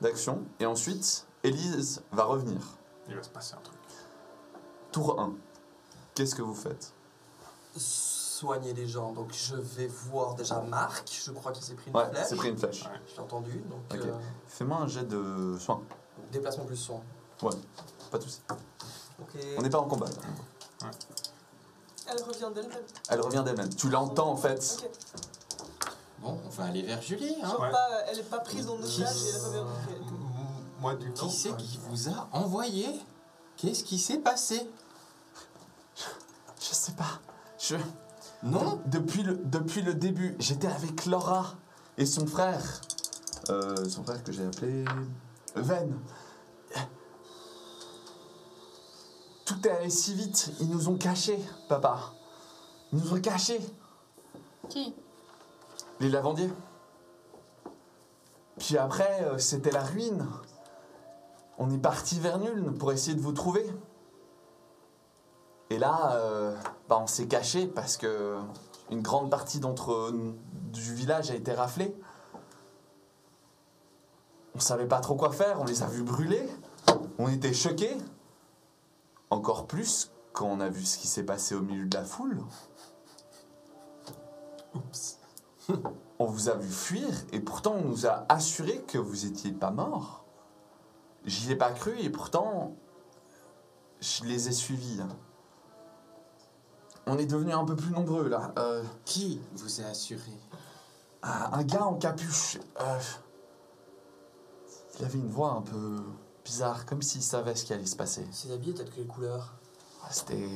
d'action, et ensuite, Élise va revenir. Il va se passer un truc. Tour 1. Qu'est-ce que vous faites? Soigner les gens. Donc je vais voir déjà Marc. Je crois qu'il s'est pris une Ouais, flèche. c'est pris une flèche. Ouais. J'ai entendu. Donc Ok. Fais-moi un jet de soin. déplacement plus soin. Pas de soucis. Ok. On n'est pas en combat. Là. Elle revient d'elle-même. Elle revient d'elle-même. Tu l'entends en fait. Ok. Bon, on va aller vers Julie, hein. Genre Ouais. pas, elle est pas prise en otage et elle revient. Ok. Moi, du coup. Qui c'est qui vous a envoyé? Qu'est-ce qui s'est passé? Je sais pas. Non? Depuis le début, j'étais avec Laura et son frère. Son frère que j'ai appelé Ven. Tout est allé si vite. Ils nous ont cachés, papa. Ils nous ont cachés. Qui? Les lavandiers. Puis après, c'était la ruine. On est parti vers Nuln pour essayer de vous trouver. Et là, on s'est caché parce que une grande partie du village a été raflée. On savait pas trop quoi faire, on les a vus brûler. On était choqués. Encore plus quand on a vu ce qui s'est passé au milieu de la foule. Oups. On vous a vu fuir et pourtant on nous a assuré que vous étiez pas morts. J'y ai pas cru et pourtant je les ai suivis. On est devenus un peu plus nombreux là. Qui vous a assuré? Un gars en capuche. Il avait une voix un peu bizarre, comme s'il savait ce qui allait se passer. Ses habits étaient de quelle couleur? C'était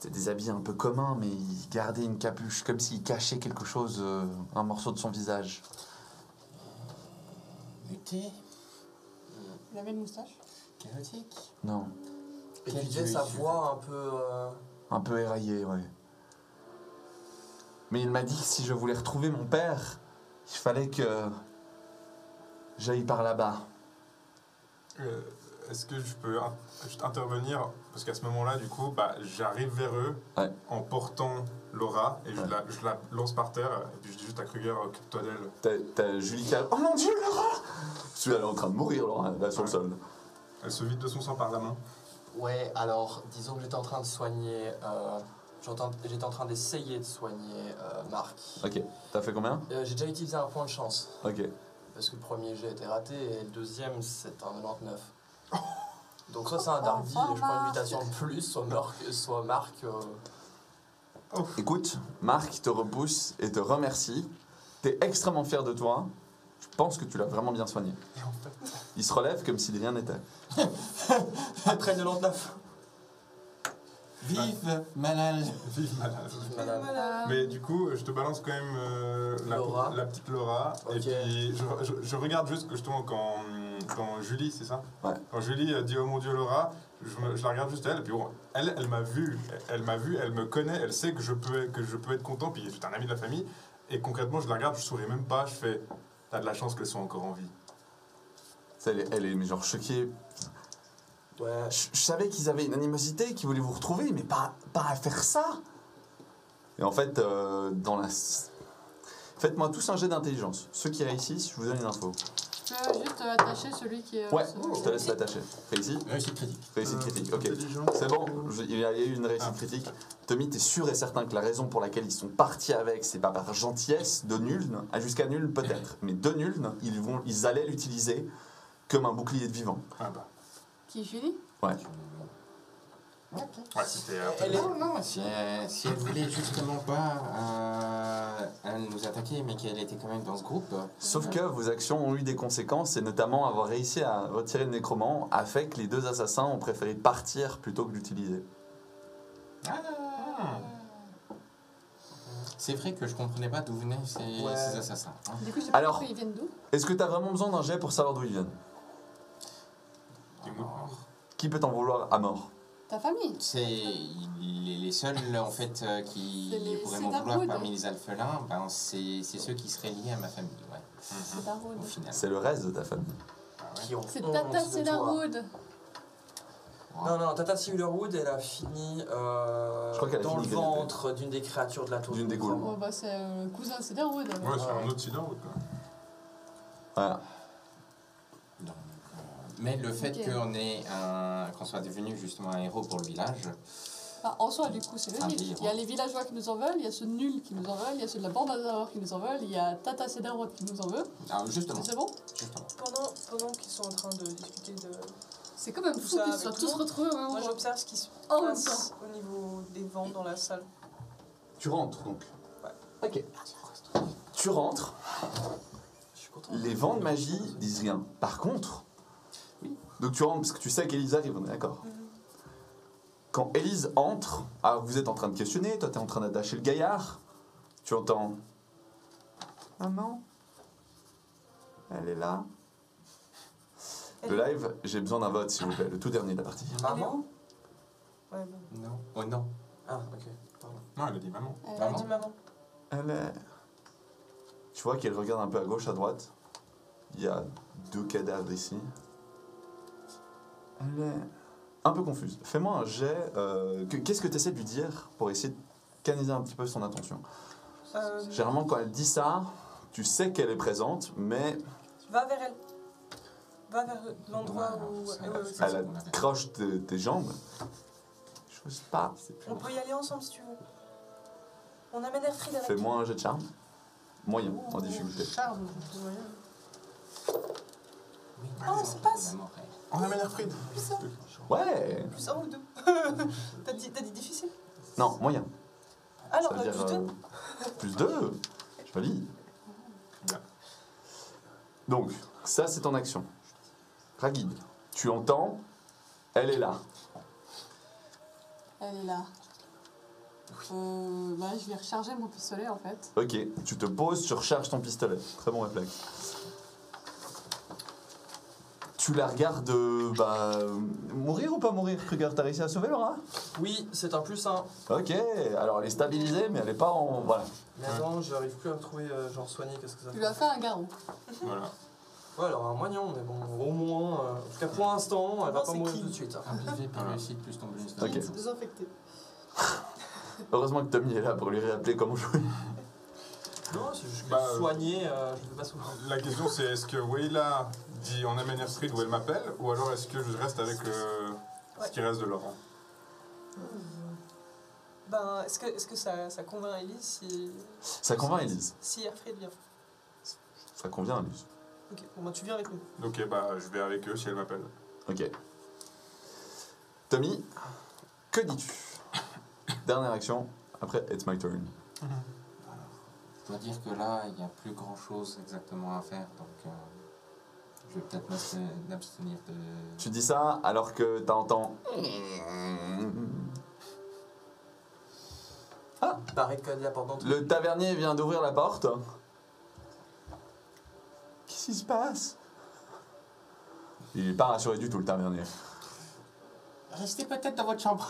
C'était des habits un peu communs, mais il gardait une capuche, comme s'il cachait quelque chose, un morceau de son visage. Muté, Il avait une moustache. chaotique. Non, Et Quel tu disais dieu sa est-ce voix un peu. un peu éraillé, ouais. Mais il m'a dit que si je voulais retrouver mon père, il fallait que j'aille par là-bas. Est-ce que je peux juste intervenir? Parce qu'à ce moment-là, du coup, j'arrive vers eux Ouais. en portant Laura et Ouais. je la lance par terre et puis je dis juste à Kruger, occupe-toi d'elle. T'as Julie qui a... Oh mon Dieu, Laura! Parce qu'elle est en train de mourir, Laura, là, sur le sol. Elle se vide de son sang par la main. Ouais, alors disons que j'étais en train de soigner. J'étais en train d'essayer de soigner Marc. Ok, t'as fait combien? J'ai déjà utilisé un point de chance. Ok. Parce que le premier jet était raté et le deuxième c'est un 99. Donc soit c'est un Darby et je prends une mutation de plus, soit Marc. Écoute, Marc te repousse et te remercie. T'es extrêmement fier de toi. Je pense que tu l'as vraiment bien soigné. Il se relève comme si de rien n'était. Après 99. Vive Malal. Vive malade. Voilà. Mais du coup, je te balance quand même Laura. la petite Laura. Ok. Et puis, je regarde juste justement quand Julie, c'est ça? Ouais. Quand Julie dit oh mon Dieu Laura, je la regarde juste elle. Et puis bon, elle m'a vu, elle me connaît, elle sait que je peux être content. Puis c'est un ami de la famille. Et concrètement, je la regarde, je souris même pas, je fais t'as de la chance qu'elles soient encore en vie. Elle est mais genre choquée. Ouais. Je savais qu'ils avaient une animosité, qu'ils voulaient vous retrouver, mais pas à faire ça. Et en fait, dans la... Faites-moi tous un jet d'intelligence. Ceux qui réussissent, je vous donne une info. Tu peux juste attacher celui qui est. Ouais, je te laisse l'attacher. Réussi? Réussite critique. Réussite critique, ok. Intelligence. C'est bon, il y a eu une réussite critique. Tommy, t'es sûr et certain que la raison pour laquelle ils sont partis avec, c'est pas par gentillesse de Nuln, jusqu'à Nuln peut-être, mais de Nuln, ils allaient l'utiliser comme un bouclier de vivant. Ah bah. Qui, Julie? Ouais. Ouais, c'était Elle est- Non, si elle voulait justement pas nous attaquer, mais qu'elle était quand même dans ce groupe. Sauf que vos actions ont eu des conséquences, et notamment avoir réussi à retirer le nécromant a fait que les deux assassins ont préféré partir plutôt que l'utiliser. C'est vrai que je comprenais pas d'où venaient ces assassins. hein. Du coup, je sais pas Alors- pourquoi ils viennent d'où. Est-ce que t'as vraiment besoin d'un jet pour savoir d'où ils viennent? Qui peut t'en vouloir à mort? Ta famille. C'est les seuls en fait qui C'est les pourraient m'en Cédarwood. vouloir parmi les alphelins, ben c'est ceux qui seraient liés à ma famille, ouais, C'est Darwood. au final. C'est le reste de ta famille. Qui ont C'est honte Tata de toi. Cedarwood. Non, Tata Cedarwood, elle a fini crois qu'elle a dans fini le qu'elle ventre d'une des créatures de la tour. D'une des Goules. ghouls. Bon, bah, c'est le cousin de Cedarwood. alors. Ouais, c'est un autre sidon. Voilà. Donc, mais le fait Ok. qu'on soit devenu justement un héros pour le village, Enfin, en soi, du coup, c'est Ah, logique. Il y a les villageois qui nous en veulent, il y a ceux nuls qui nous en veulent, il y a ceux de la bande d'Azor qui nous en veulent, il y a Tata Cedarwood qui nous en veut. alors justement, C'est bon? Pendant qu'ils sont en train de discuter de. C'est quand même Tout fou ça qu'ils avec soient tout tous le monde. retrouvés au même Moi, endroit. j'observe ce qui se En même passe au niveau des vents dans la salle. Tu rentres donc. Ouais. Ok. Tu rentres. Je suis content. Les vents de magie disent rien. Par contre, donc tu rentres parce que tu sais qu'Élise arrive, on est d'accord. Quand Élise entre, alors vous êtes en train de questionner, toi t'es en train d'attacher le gaillard, tu entends Maman, elle est là. Le live, j'ai besoin d'un vote s'il vous plaît, le tout dernier de la partie. Maman. Ouais, bon. non, oh non, Ah, ok. Pardon. Non, elle a dit maman. Elle Maman. dit maman. Elle est... Tu vois qu'elle regarde un peu à gauche, à droite. Il y a 2 cadavres ici. Elle est un peu confuse. Fais-moi un jet. Qu'est-ce que tu essaies de lui dire pour essayer de canaliser un petit peu son attention? Généralement, quand elle dit ça, tu sais qu'elle est présente, mais Va vers elle. Va vers l'endroit où. Ça, ouais, ouais, c'est ça, ça. elle accroche tes jambes. Je sais pas. On peut y aller ensemble si tu veux. On amène Erfried avec. Fais-moi un jet de charme. Moyen, en difficulté. Charme. Oh, ça passe. On amène Erfried. Plus un, Ouais. plus un ou deux. T'as dit difficile. Non, moyen. Alors, Ça veut dire plus deux. plus 2. Joli. Bien. Donc, ça c'est ton action. Ragid, tu entends, elle est là. Elle est là. Je vais recharger mon pistolet en fait. Ok, tu te poses, tu recharges ton pistolet. Très bon réflexe. Tu la regardes mourir ou pas mourir, Kruger? T'as réussi à sauver Laura? Oui, c'est un +1. Ok, alors elle est stabilisée, mais elle est pas en... Voilà. Mais attends, j'arrive plus à trouver genre soigner, qu'est-ce que ça Tu fait? lui as fait un garrot. Voilà. Ouais, alors un moignon, mais bon, au moins, en tout cas pour l'instant, elle va Non, pas c'est mourir clean. tout de suite. Un PV par réussite plus ton bonus. Ok. C'est désinfecté. Heureusement que Tommy est là pour lui rappeler comment jouer. Non, c'est juste que Bah, soigner, je fais pas souvent. La question c'est est-ce que Wayla dit on amène Airstreet où elle m'appelle ou alors est-ce que je reste avec ce qui reste de Laurent? Ben, est-ce que ça convainc Elise si... Ça convainc Elise. Si Airfred vient? Ça convient à Elise. Ok, bon bah tu viens avec nous. Ok, je vais avec eux si elle m'appelle. Ok. Tommy, que dis-tu? Dernière action, après it's my turn. Je dois dire que là, il n'y a plus grand chose exactement à faire, donc je vais peut-être m'abstenir de. Tu dis ça alors que t'entends... Paraît que la porte d'entrée. Le tavernier vient d'ouvrir la porte. Qu'est-ce qui se passe? Il n'est pas rassuré du tout, le tavernier. Restez peut-être dans votre chambre.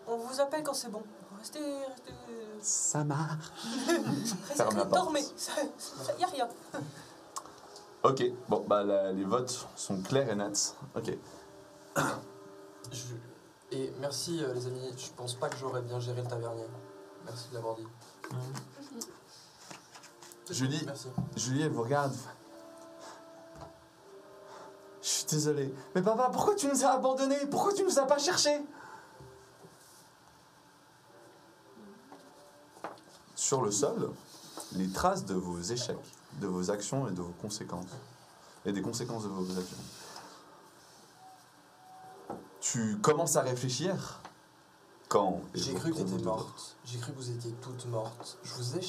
On vous appelle quand c'est bon. Restez... Ça marche. Restez, Ferme la porte. dormez. Y a rien. Ok, bon, les votes sont clairs et nets. Ok. Et merci les amis, je pense pas que j'aurais bien géré le tavernier. Merci de l'avoir dit. Julie, Merci. Julie, elle vous regarde. Je suis désolé. Mais papa, pourquoi tu nous as abandonnés? Pourquoi tu nous as pas cherchés? Sur le sol, les traces de vos échecs, de vos actions et de vos conséquences. Et des conséquences de vos actions. Tu commences à réfléchir quand... J'ai cru que t'étais morte. J'ai cru que vous étiez toutes mortes. Je vous ai...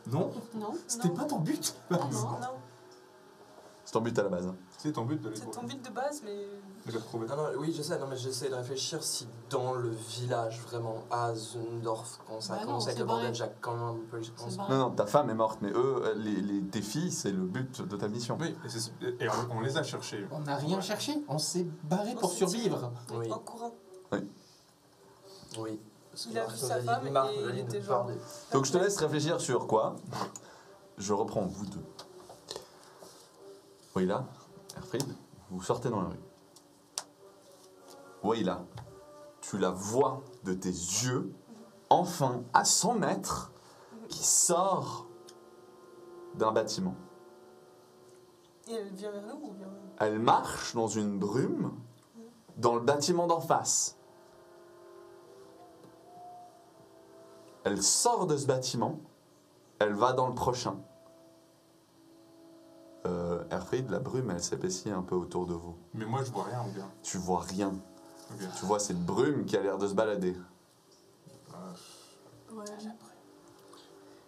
Non, Non? c'était Non. pas ton but. Non. Non, C'est ton but à la base. Hein. C'est ton but de les c'est ton but de base, mais... de les retrouver. Non, oui, je sais, non, mais j'essaie de réfléchir si dans le village, vraiment, à Zundorf, quand ça Bah non, commence avec c'est le bordel, barré. Jacques, quand même un peu... je pense. C'est barré. Non, non, ta femme est morte, mais eux, tes filles, c'est le but de ta mission. Oui, et on les a cherchés. On n'a rien cherché, on s'est barré On pour s'est survivre. Oui, En courant. oui. Parce Il a que vu ça sa dit, femme marre et de la il ligne était de genre- bordel. Donc je te laisse réfléchir sur quoi. Je reprends vous deux. Oui là, Erfried, vous sortez dans la rue. Oui là, tu la vois de tes yeux, enfin à 100 mètres, qui sort d'un bâtiment. Et elle vient vers nous ou bien... Elle marche dans une brume dans le bâtiment d'en face. Elle sort de ce bâtiment, elle va dans le prochain. Erfried, la brume, elle s'épaissit un peu autour de vous. Mais moi, je vois rien, ou bien. Tu vois rien. Ok. Tu vois cette brume qui a l'air de se balader. Ouais.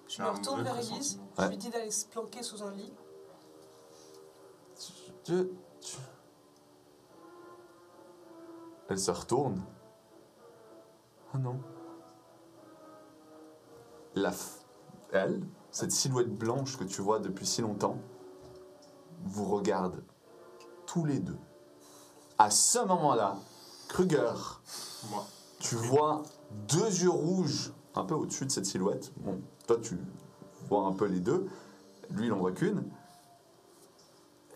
Je me retourne vers Elise, pressentiment. je Ouais. lui dis d'aller se planquer sous un lit. Elle se retourne. Ah non. Elle, cette silhouette blanche que tu vois depuis si longtemps, vous regarde tous les deux. À ce moment-là, Kruger, Moi. tu vois deux yeux rouges un peu au-dessus de cette silhouette. Bon, toi, tu vois un peu les deux. Lui, il n'en voit qu'une.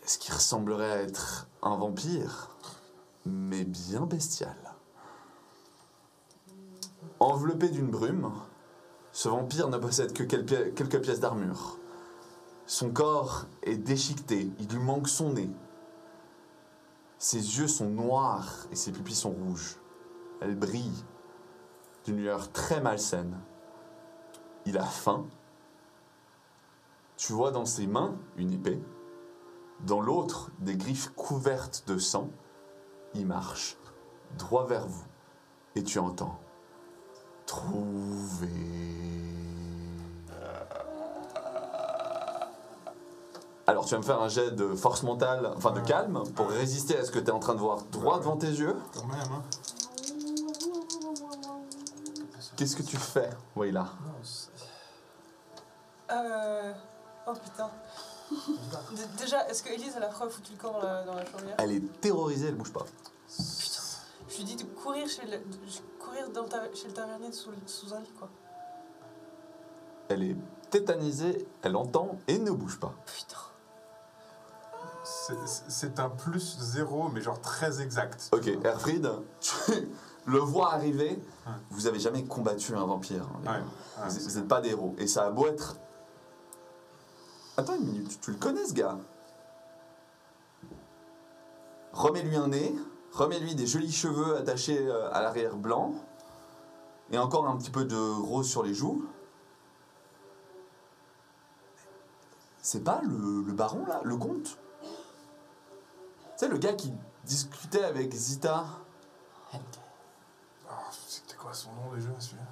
Est-ce qu'il ressemblerait à être un vampire, mais bien bestial? Enveloppé d'une brume, ce vampire ne possède que quelques pièces d'armure. Son corps est déchiqueté, il lui manque son nez. Ses yeux sont noirs et ses pupilles sont rouges. Elles brillent d'une lueur très malsaine. Il a faim. Tu vois dans ses mains une épée. Dans l'autre, des griffes couvertes de sang. Il marche droit vers vous. Et tu entends « Trouver ». Alors, tu vas me faire un jet de force mentale, enfin de Ouais. calme, pour résister à ce que tu es en train de voir droit devant tes yeux. Quand même, hein. Qu'est-ce que tu fais, Wayla? Non, c'est- Oh putain. Déjà, est-ce que Elise a la preuve foutu le camp dans la fourrière? Elle est terrorisée, elle bouge pas. Putain. Je lui dis de courir, chez le tavernier sous un lit, quoi. Elle est tétanisée, elle entend et ne bouge pas. Putain. C'est un plus 0, mais genre très exact. Ok, Erfried, tu le vois arriver. Ouais. Vous avez jamais combattu un vampire. Hein, les Ouais, gars. ouais. Vous n'êtes pas des héros. Et ça a beau être... Attends une minute, tu le connais ce gars? Remets-lui un nez, remets-lui des jolis cheveux attachés à l'arrière blanc, et encore un petit peu de rose sur les joues. C'est pas le baron là, le comte? Tu sais, le gars qui discutait avec Zita. Ah, c'était quoi son nom déjà, celui-là?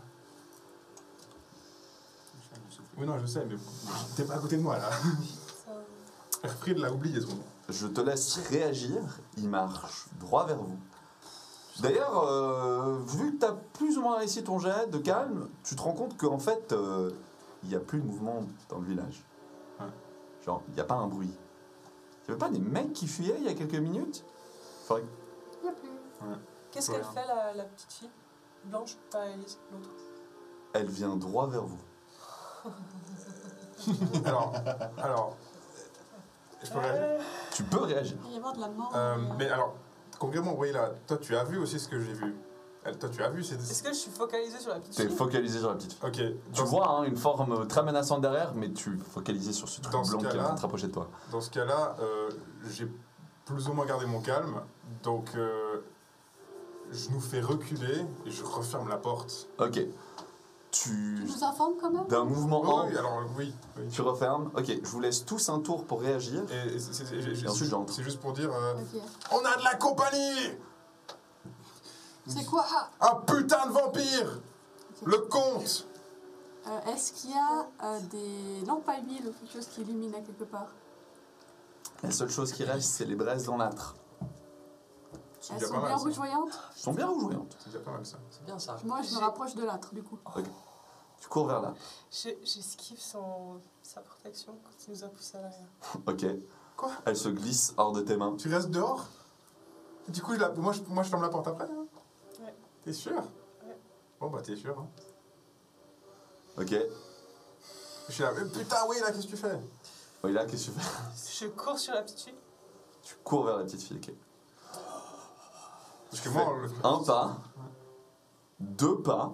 Oui, non, je sais, mais t'es pas à côté de moi, là. Erfried l'a oublié, son nom. Je te laisse réagir, il marche droit vers vous. D'ailleurs, vu que tu as plus ou moins réussi ton jet de calme, tu te rends compte qu'en fait, il n'y a plus de mouvement dans le village. Ouais. Genre, il n'y a pas un bruit. Il n'y avait pas des mecs qui fuyaient il y a quelques minutes? Faudrait- Il n'y a plus. Qu'est-ce Ouais. qu'elle fait, la petite fille? Blanche, pas Elise, l'autre. Elle vient droit vers vous. Alors, je peux réagir. Tu peux réagir. Il va y avoir de la mort. Mais alors, concrètement, oui, là, toi, tu as vu aussi ce que j'ai vu. Toi, tu as vu, c'est... Est-ce que je suis focalisée sur la petite Tu es fille? focalisé sur la petite fille. Ok, Tu vois hein, une forme très menaçante derrière, mais tu es focalisé sur ce truc Dans ce blanc qui est en cas-là- train de te rapprocher de toi. dans ce cas-là, j'ai plus ou moins gardé mon calme, donc je nous fais reculer et je referme la porte. Ok. Tu Tu... nous informes quand même? D'un mouvement Oui, ample, oui, alors oui. tu refermes. Ok, je vous laisse tous un tour pour réagir. Et ensuite, j'entre. c'est juste pour dire, Ok. on a de la compagnie. C'est quoi? Un putain de vampire. Ok. Le comte. Est-ce qu'il y a des lampes à huile ou quelque chose qui illumine à quelque part? La seule chose qui reste, c'est les braises dans l'âtre. C'est Elles déjà sont pas mal, bien ça. rougeoyantes? Elles sont bien rougeoyantes. C'est déjà pas mal, ça. C'est bien ça. Moi, je me rapproche de l'âtre, du coup. Tu cours vers là. J'esquive sa protection quand il nous a poussé à l'arrière. Ok. Quoi? Elle se glisse hors de tes mains. Tu restes dehors? Et du coup, moi, je ferme la porte après, hein? Ouais. T'es sûr? Ouais. Bon, bah, t'es sûr, hein. Ok. Je suis là, putain, oui, là, qu'est-ce que tu fais? Oui, là, qu'est-ce que tu fais? Je cours sur la petite fille. Tu cours vers la petite fille. Ok. Parce que moi, Un pas, 2 pas,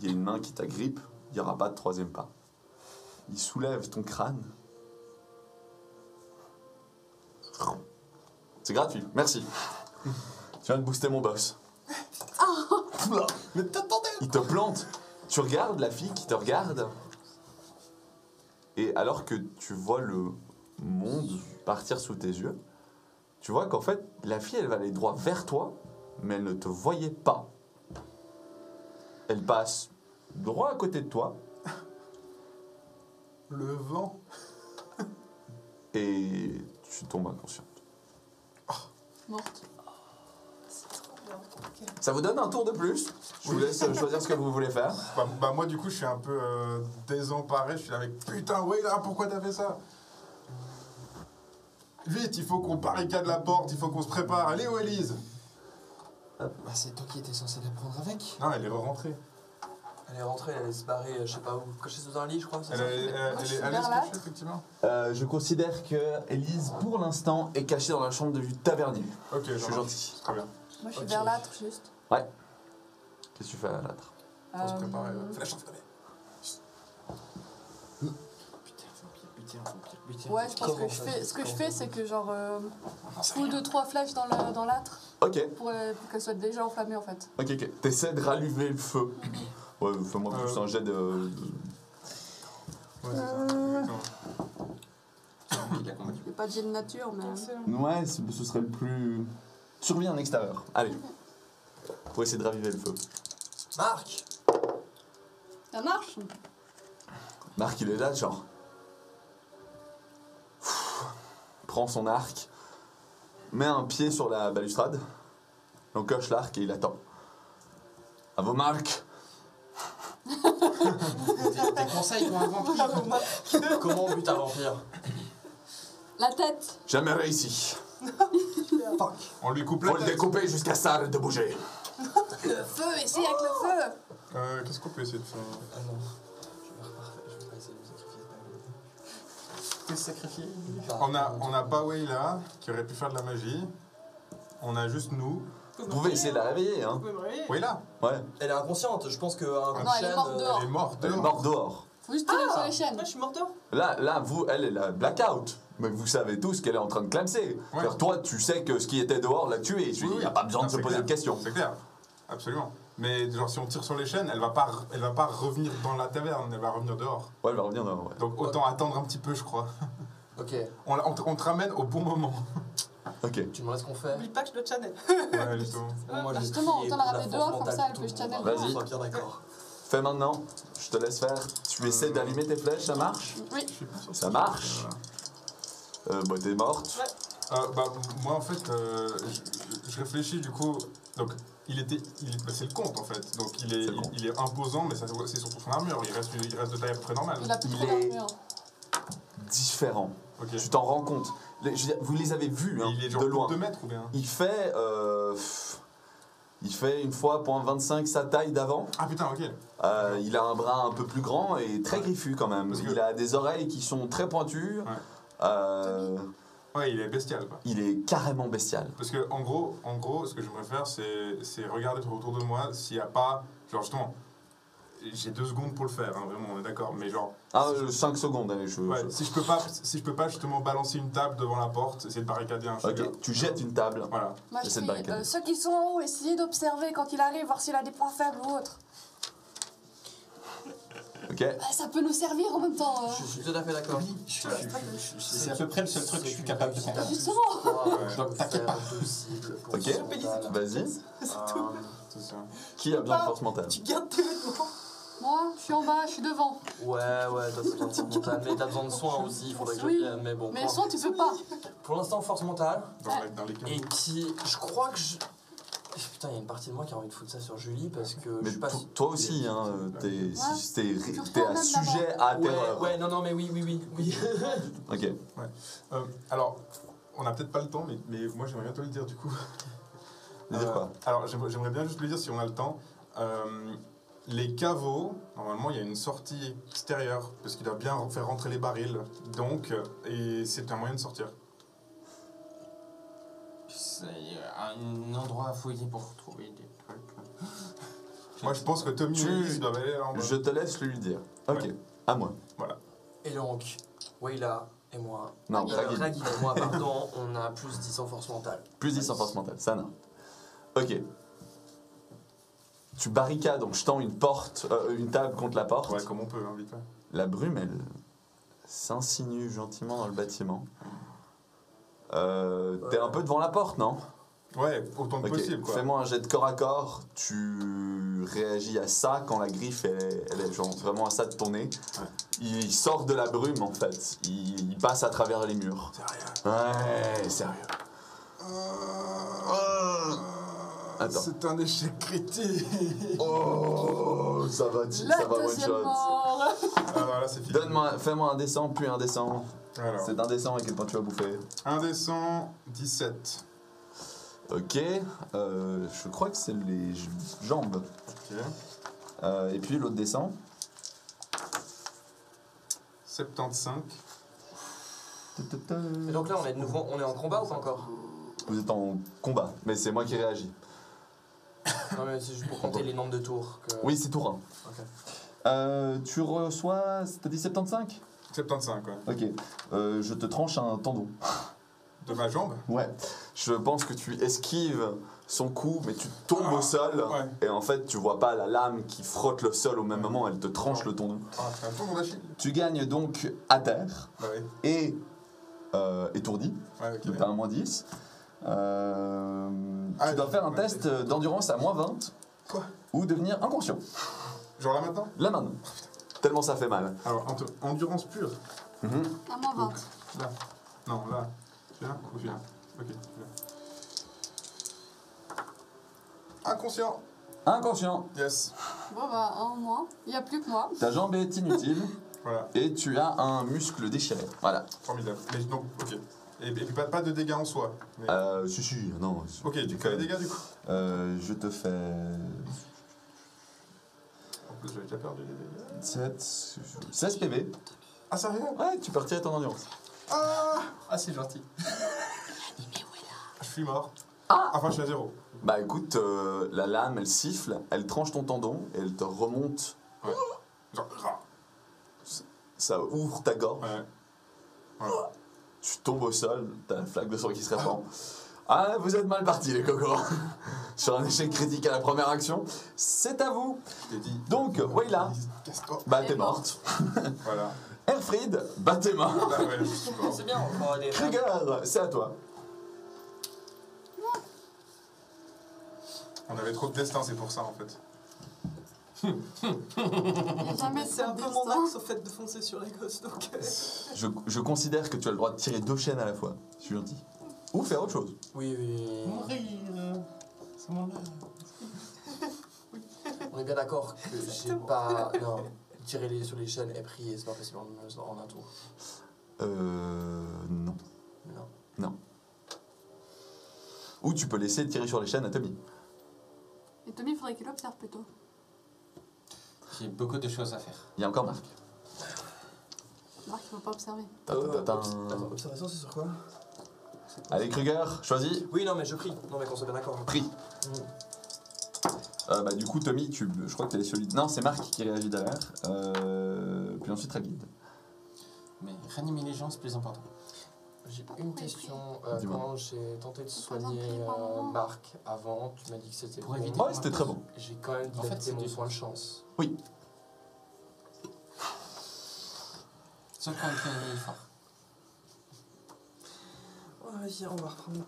il y a une main qui t'agrippe, il n'y aura pas de 3e pas. Il soulève ton crâne. C'est gratuit, merci. Tu viens de booster mon boss. Oula. Mais t'attendais! Il te plante. Tu regardes la fille qui te regarde. Et alors que tu vois le monde partir sous tes yeux, tu vois qu'en fait, la fille, elle va aller droit vers toi, mais elle ne te voyait pas. Elle passe droit à côté de toi Le vent. et tu tombes inconsciente. Morte. C'est trop bien. Ok. Ça vous donne un tour de plus. Je vous laisse choisir ce que vous voulez faire. Bah, moi, du coup, je suis un peu désemparé. Je suis là avec, putain, oui, là, pourquoi t'as fait ça? Vite, il faut qu'on barricade la porte, il faut qu'on se prépare. Allez, où Élise? Bah, c'est toi qui étais censé la prendre avec. Non, elle est rentrée. Elle est rentrée, elle allait se barrer, je sais pas où, cachée sous un lit, je crois. c'est Elle ça est Moi, je suis allée vers se là. cacher, effectivement. Je considère que Élise, pour l'instant, est cachée dans la chambre du tavernier. Ok, Je suis marche. gentil. Très bien. Moi, je suis Ok. vers l'âtre, juste. Qu'est-ce que tu fais à l'âtre? Faut se préparer. Euh, Fais la chance, allez. Putain. Ouais, je pense que ce que je fais, c'est que genre, je fous 2-3 flèches dans l'âtre Ok, pour qu'elle soit déjà enflammée en fait. ok. T'essaies de rallumer le feu. Ouais, fais-moi plus un jet de... Ouais, c'est ça. Exactement. Il a combattu. Il n'y a pas de jet de nature, mais. Excellent. Ouais, ce serait le plus... Survie en extérieur. Allez. Pour essayer de raviver le feu. Marc! Ça marche? Marc, il est là, genre... prend son arc, met un pied sur la balustrade, on coche l'arc et il attend. À vos marques. Des conseils pour un vampire. Comment on bute un vampire? La tête. Jamais réussi. Fuck. On lui coupe Faut la le tête. découper jusqu'à ça, arrête de bouger. Le feu, essaye avec le feu. Qu'est-ce qu'on peut essayer de faire? Ah non. Je vais pas essayer de me sacrifier. Te sacrifier. On n'a pas Wayla qui aurait pu faire de la magie. On a juste nous. Vous pouvez essayer de la réveiller, hein. Vous pouvez me réveiller. Wayla, Ouais. Elle est inconsciente, je pense qu'un coup de Non, elle est chaîne, morte dehors. elle est morte Elle est dehors. morte dehors. Faut juste tirer sur les chaînes. Moi, je suis morte dehors. Là, vous, elle est la blackout. Mais vous savez tous qu'elle est en train de clamser. C'est-à-dire, toi, tu sais que ce qui était dehors l'a tué. Il n'y a pas besoin de se c'est poser clair. de questions. C'est clair, absolument. Mais genre si on tire sur les chaînes, elle va pas revenir dans la taverne, elle va revenir dehors. Ouais, elle va revenir dehors. Ouais. Donc autant attendre un petit peu, je crois. Ok, On te ramène au bon moment. Ok. tu me demandes ce qu'on fait. N'oublie pas que je dois channel. Ouais, justement. Bon, moi, Bah, j'ai justement, prié autant la pour ramener force dehors, comme mentale ça, elle tout peut le se channel monde. dehors. On soit bien d'accord. Fais maintenant. Je te laisse faire. Tu essaies d'allumer tes flèches, ça marche? Oui. Je suis pas sûr. Ça marche. Bah, t'es morte. Moi en fait, je réfléchis du coup. Donc c'est le comte en fait. Donc C'est le comte. il est imposant, mais ça c'est surtout son armure. Il reste de taille à peu près normale. Il a plus Il trop est- d'armure. Différent. Ok. Tu t'en rends compte. Je veux dire, vous les avez vus Et hein, il est genre de plus loin. de 2 mètres ou bien? Il fait une fois 0.25 sa taille d'avant. Ah putain, ok. Il a un bras un peu plus grand et très griffu quand même. Parce que- Il a des oreilles qui sont très pointues. Ouais. Ouais, il est bestial quoi. Il est carrément bestial. Parce que en gros, ce que j'aimerais faire, c'est regarder autour de moi s'il n'y a pas, genre justement, j'ai 2 secondes pour le faire, hein, vraiment, on est d'accord. Mais genre, Ah, 5 secondes, allez, ouais, si je peux pas justement balancer une table devant la porte, essayer de barricader un chagrin. Ok, tu jettes une table. Voilà. Moi, je Essaie de crie, barricader. ceux qui sont en haut, essayez d'observer quand il arrive, voir s'il a des points faibles ou autres. Ok. Ça peut nous servir en même temps. Je suis tout à fait d'accord. C'est à peu près le seul truc que je suis capable de faire. Justement. Donc, t'inquiète pas. Ok, vas-y. C'est ça. Qui a besoin de force mentale? Tu gardes tes vêtements. Moi, je suis en bas, je suis devant. Ouais, toi t'as besoin de force mentale, mais t'as besoin de soins aussi, il faudrait que Oui. je vienne, mais bon. Mais sans, tu peux pas. Pour l'instant, force mentale. Dans les Et puis, je crois que je. Putain, il y a une partie de moi qui a envie de foutre ça sur Julie parce que je Mais suis pas. toi aussi, hein, t'es Surtout un même sujet à Ouais, terreur. non, mais oui. Ok. Alors, on n'a peut-être pas le temps, mais moi j'aimerais bien te le dire du coup. Dire quoi? Alors, j'aimerais bien juste le dire si on a le temps. Les caveaux, normalement, il y a une sortie extérieure, parce qu'il doit bien faire rentrer les barils. Donc, et c'est un moyen de sortir. C'est un endroit à fouiller pour trouver des trucs. Moi, je pense que Tommy Tu- et Elise doivent aller en bas. Je te laisse lui dire. Ok, Ouais. à moi. Et donc, Wayla et moi. Non, Ragil. Ragil et moi, pardon, on a plus 10 en force mentale. Plus 10 en force mentale, ça non. Ok. Tu barricades en jetant une porte, une table contre la porte. Ouais, comme on peut, hein, vite fait. La brume, elle s'insinue gentiment dans le bâtiment. T'es un peu devant la porte, non? Ouais, autant que Ok, possible, quoi. fais-moi un jet de corps à corps. Tu réagis à ça quand la griffe, elle est genre vraiment à ça de ton nez. Ouais. Il sort de la brume, en fait. Il passe à travers les murs. Sérieux. Ouais, sérieux. Attends. C'est un échec critique. Oh, ça va, La ça va one deuxième shot. mort. Alors là, c'est fini. Fais-moi un descend, puis un descend. Alors, C'est un descend et quel point tu vas bouffer? un des 117. Ok, je crois que c'est les jambes. Ok. Et puis l'autre descend. 75. Et donc là, on est de nouveau, on est en combat ou pas encore? Vous êtes en combat, mais c'est moi qui réagis. Non, mais c'est juste pour compter les nombres de tours. Oui, c'est tour 1. Ok. Tu reçois, t'as dit 75? 75, quoi. Ok, je te tranche un tendon. De ma jambe. Ouais, je pense que tu esquives son coup, mais tu tombes au sol. Ouais. Et en fait, tu vois pas la lame qui frotte le sol au même moment, elle te tranche le tendon. Ah, c'est un tour d'Achille. Tu gagnes donc à terre Bah oui. et étourdi. Ouais, ok. Donc t'as un moins 10. Tu dois faire un ouais, test d'endurance à moins 20 Quoi? ou devenir inconscient. Genre là maintenant? Là maintenant. Tellement ça fait mal. Alors, endurance pure. Mhm. À moins 20. Là. Non, là. Celui-là ou celui-là? Ok, celui-là. Inconscient. Inconscient. Yes. Bon bah, un en moins. Il n'y a plus que moi. Ta jambe est inutile Voilà, et tu as un muscle déchiré. Voilà. formidable. Mais donc, ok. Et puis pas de dégâts en soi. Mais... Si, non. ok, tu fais les dégâts du coup. Je te fais En plus, j'avais déjà perdu les dégâts. 16 PV. Ah, sérieux? Ouais, tu peux retirer ton endurance. Ah, c'est gentil. je suis mort. Ah. Enfin, je suis à 0. Bah écoute, la lame, elle siffle, elle tranche ton tendon et elle te remonte. Ouais. Genre, ah. Ça ouvre ta gorge. Ouais. Voilà. Tu tombes au sol, t'as la flaque de sang qui se répand. Ah, vous êtes mal partis les cocos. Sur un échec critique à la première action, c'est à vous. Je t'ai dit. Donc, Wayla, Casse-toi. bah t'es Et morte. Voilà. Erfried, bah t'es mort. Ah ouais, je suis mort. C'est bien, on va aller. Krieger, c'est à toi. On avait trop de destin, c'est pour ça en fait. Il n'y a jamais C'est un de peu mon destin. axe au fait de foncer sur les gosses, donc. Je considère que tu as le droit de tirer 2 chaînes à la fois. Je suis gentil. Ou faire autre chose. Oui, oui. C'est mon On est bien d'accord que j'ai pas. Non, tirer sur les chaînes et prier, c'est pas possible en un tour. Non. Non. Ou tu peux laisser tirer sur les chaînes à Tommy. Et Tommy, il faudrait qu'il observe plutôt. J'ai beaucoup de choses à faire. Il y a encore Marc. Marc, il ne faut pas observer. Ta-ta-ta-ta. Attends, observation, c'est sur quoi? Allez, Kruger, choisis. Oui, non, mais je prie. Non, mais qu'on soit bien d'accord. Pris. Bah, du coup, Tommy, je crois que tu es celui. Non, c'est Marc qui réagit derrière. Puis ensuite, Ragid. Mais ranimer les gens, c'est plus important. J'ai une question. Dis-moi. Quand j'ai tenté de soigner prier par moment. Marc avant, tu m'as dit que c'était Pour bon. éviter- Ouais, c'était très bon. J'ai quand même En fait, dilapidé c'est mon du- soin de chance. Sauf quand il fait fort. Vas-y, on va reprendre.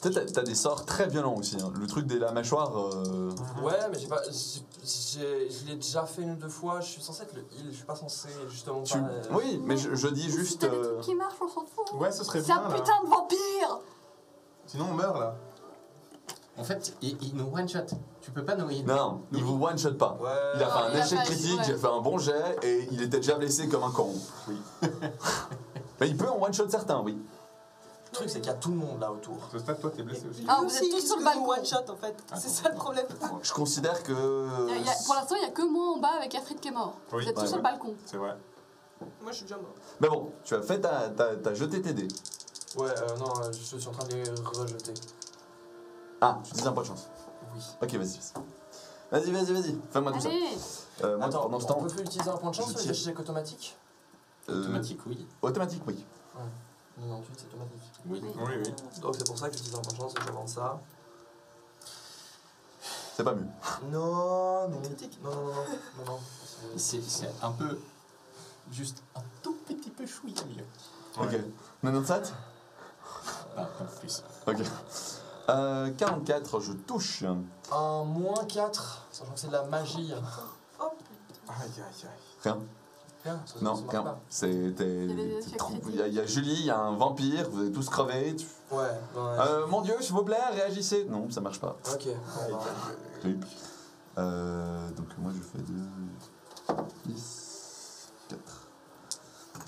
Tu sais, t'as des sorts très violents aussi. Hein. Le truc de la mâchoire. Ouais, mais j'ai pas. Je l'ai déjà fait une ou deux fois. Je suis censé être le heal. Je suis pas censé justement. Tu- Pas, Oui, mais je dis Si juste. t'as des trucs qui marchent, on s'en fout. Ouais, ce serait C'est bien un là. putain de vampire. Sinon, on meurt là. En fait, il nous one-shot. Tu peux pas nous heal. Non, il vous one-shot pas. Ouais. Il a fait un il a échec pas- critique, ouais. j'ai fait un bon jet et il était déjà blessé comme un con. Oui. Mais il peut en one-shot certains, oui. Le truc, c'est qu'il y a tout le monde là autour. Ce stade, toi, t'es blessé aussi. Ah, Lui vous aussi, êtes tous il sur le risque de nous balcon. one-shot en fait. C'est ça le problème. Je considère que. Pour l'instant, il n'y a que moi en bas avec Erfried qui est mort. Oui, Vous êtes tous ouais, sur le ouais. balcon. C'est vrai. Moi, je suis déjà mort. Mais bon, tu as fait t'as jeté tes dés. Ouais, non, je suis en train de les rejeter. Ah, tu dis un point de chance. Oui. Ok, vas-y. Fais-moi tout Allez. ça. Moi, Attends, pendant ce on temps. peut utiliser un point de chance je sur les tire. échecs automatiques Automatique, oui. Automatique, oui. 98, c'est automatique. Oui. Oui, oui. Donc c'est pour ça que j'utilise un point de chance et je demande ça. C'est pas mieux. Non, non, Critique. non. C'est un peu. Juste un tout petit peu chouïa mieux. Ok. Ouais. 97. Pas plus. Ok. 44, je touche. Un moins 4, sachant que c'est de la magie. Oh, Aïe, aïe, aïe. Rien. Rien, ça Non, marche rien. pas. C'était. Il y avait des échecs Il y a Julie, il y a un vampire, vous avez tous crevé. Ouais, Mon dieu, s'il vous plaît, réagissez. Non, ça marche pas. Ok. bon, bah, Oui. Donc moi je fais 2, 10, 4.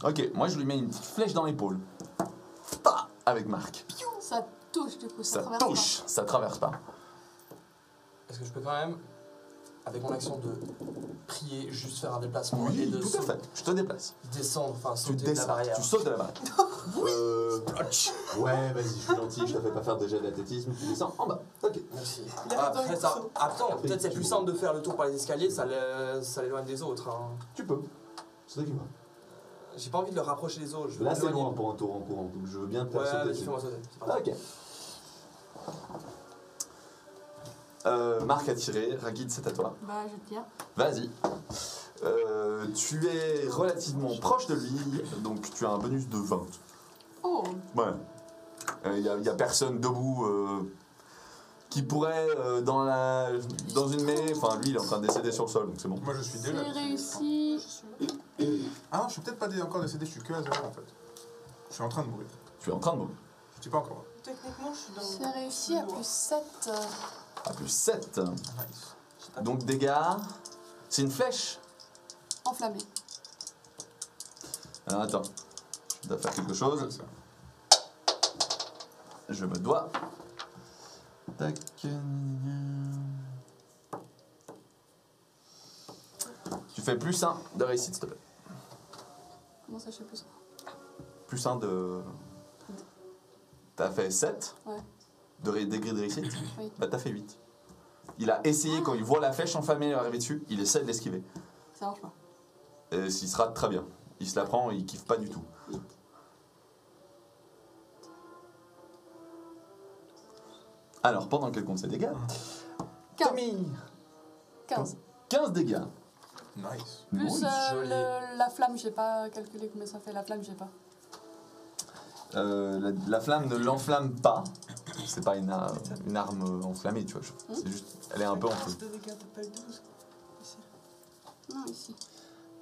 Ok, moi je lui mets une petite flèche dans l'épaule. Pa avec Marc. Ça touche du coup, ça, Ça traverse touche, ça traverse pas. Est-ce que je peux quand même, avec mon action de prier, juste faire un déplacement et Oui, de tout à fait. Je te déplace. descendre, enfin Tu sauter de la descends, barrière. tu sautes de la barrière. Ouais, vas-y, je suis gentil, je te fais pas faire de jet d'athlétisme. Tu descends en bas. Ok. Merci. Il a Après, raison, ça, il faut. attends, peut-être c'est plus simple de faire le tour par les escaliers, ça l'éloigne des autres. Hein. Tu peux. C'est toi qui vois. J'ai pas envie de le rapprocher des autres. Je veux Là c'est l'éloigner. loin pour un tour en courant, donc je veux bien te faire Ouais, sauter vas-y, dessus. fais-moi sauter. C'est parti. Ok. Marc a tiré, Ragid c'est à toi. Bah, je tire. Vas-y. Tu es relativement proche de lui, donc tu as un bonus de 20. Oh, Ouais. Il y a personne debout qui pourrait dans une mêlée. Enfin, lui il est en train de décéder sur le sol, donc c'est bon. Moi, je suis c'est déjà. réussi. Ah non, je suis peut-être pas encore décédé, je suis que à 0 en fait. Je suis en train de mourir. Tu es en train de mourir. Je dis pas encore. Techniquement, je suis dans. J'ai réussi à plus 7. À plus 7. Nice. Donc dégâts. C'est une flèche. Enflammé. Alors attends. Je dois faire quelque chose. Comme ça. Je me dois. Tac. Tu fais plus 1 de réussite, s'il te plaît. Comment ça, je sais plus ça? Plus 1 de. T'as fait 7 Ouais. de degrés de réussite. Oui. Bah t'as fait 8. Il a essayé, quand il voit la flèche enflammée arriver dessus, il essaie de l'esquiver. Ça marche pas. Et il se rate très bien. Il se la prend, il kiffe pas du tout. Alors, pendant qu'elle compte ses dégâts, 15. Tommy 15. 15 dégâts. Nice. Plus Oui. joli. la flamme, j'ai pas calculé combien ça fait. La flamme, j'ai pas. La flamme ne l'enflamme pas. C'est pas une arme enflammée, tu vois. C'est juste, elle est un peu en feu. De dégâts, t'as pas eu 12. Ici. Non, ici.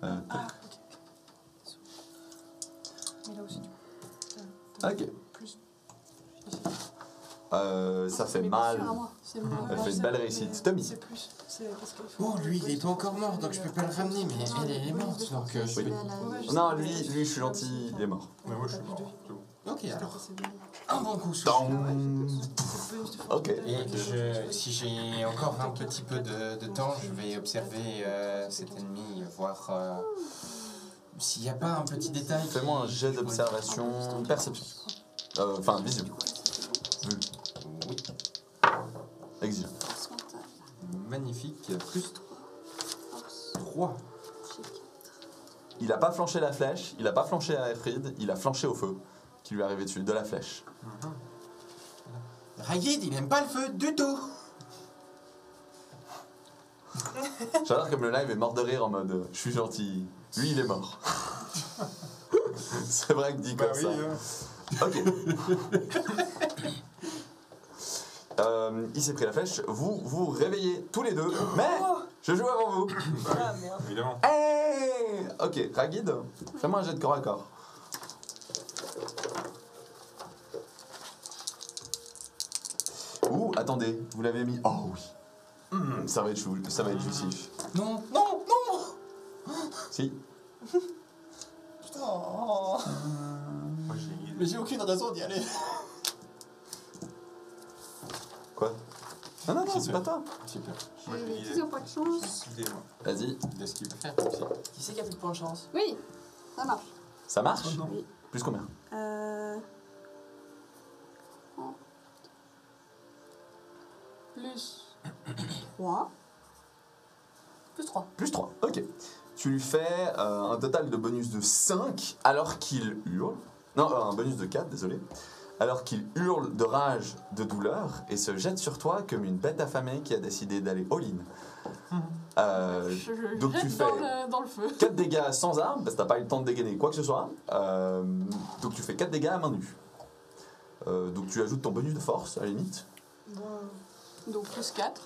Euh, Ah, ok. Mais là aussi, tu peux. ok. Plus. Ça fait C'est mes mal. blessures à moi. C'est moi. Elle Ouais, fait je une sais, belle mais réussite. Tommy. C'est plus. C'est parce qu'il faut. Oh, lui, il est pas encore mort, donc je peux pas le ramener, mais elle est morte, donc je Oui. peux... Ouais, je Non, sais, lui, mais je suis gentil, il est mort. Mais moi, je suis T'as mort. plus de vie. C'est bon. Ok, Je t'ai alors, passé bien. un bon coup sous. Ok. Et si j'ai encore un petit peu de temps, je vais observer cet ennemi, voir s'il n'y a pas un petit détail. Fais-moi un jet d'observation, perception. Enfin, vision. Vue. Oui, Exigeant. magnifique. Plus 3. Il a pas flanché la flèche, il a pas flanché à Efrid, il a flanché au feu qui lui est arrivé dessus, de la flèche. Rayid, il aime pas le feu du tout. J'adore comme le live est mort de rire en mode je suis gentil. Lui, il est mort. C'est vrai que dit Bah comme oui, ça. Ok. Il s'est pris la flèche. Vous vous réveillez tous les deux, mais je joue avant vous. Ah merde. évidemment. Hey ok, Ragid, fais-moi un jet de corps à corps. Ouh, attendez, vous l'avez mis. Oh oui. Ça va être chou, ça va être jouissif. Non, non, non. Si. Putain. Moi, j'ai Mais j'ai aucune raison d'y aller. Quoi? Non, non, non, c'est pas toi. Super. Moi, j'ai Ils ont pas de chance. l'idée, moi. Vas-y, De ce qu'il peut faire. Qui c'est qui a plus de points de chance? Oui, ça marche. ça marche? non. Oui. Plus combien? Plus 3. Plus 3. Plus 3, ok. Tu lui fais un total de bonus de 5 alors qu'il hurle. Non, un bonus de 4, désolé. Alors qu'il hurle de rage, de douleur et se jette sur toi comme une bête affamée qui a décidé d'aller all-in. Je donc tu jette fais dans le feu. 4 dégâts sans arme, parce que t'as pas eu le temps de dégainer quoi que ce soit. Donc tu fais 4 dégâts à main nue. Donc tu ajoutes ton bonus de force à la limite. Donc plus 4,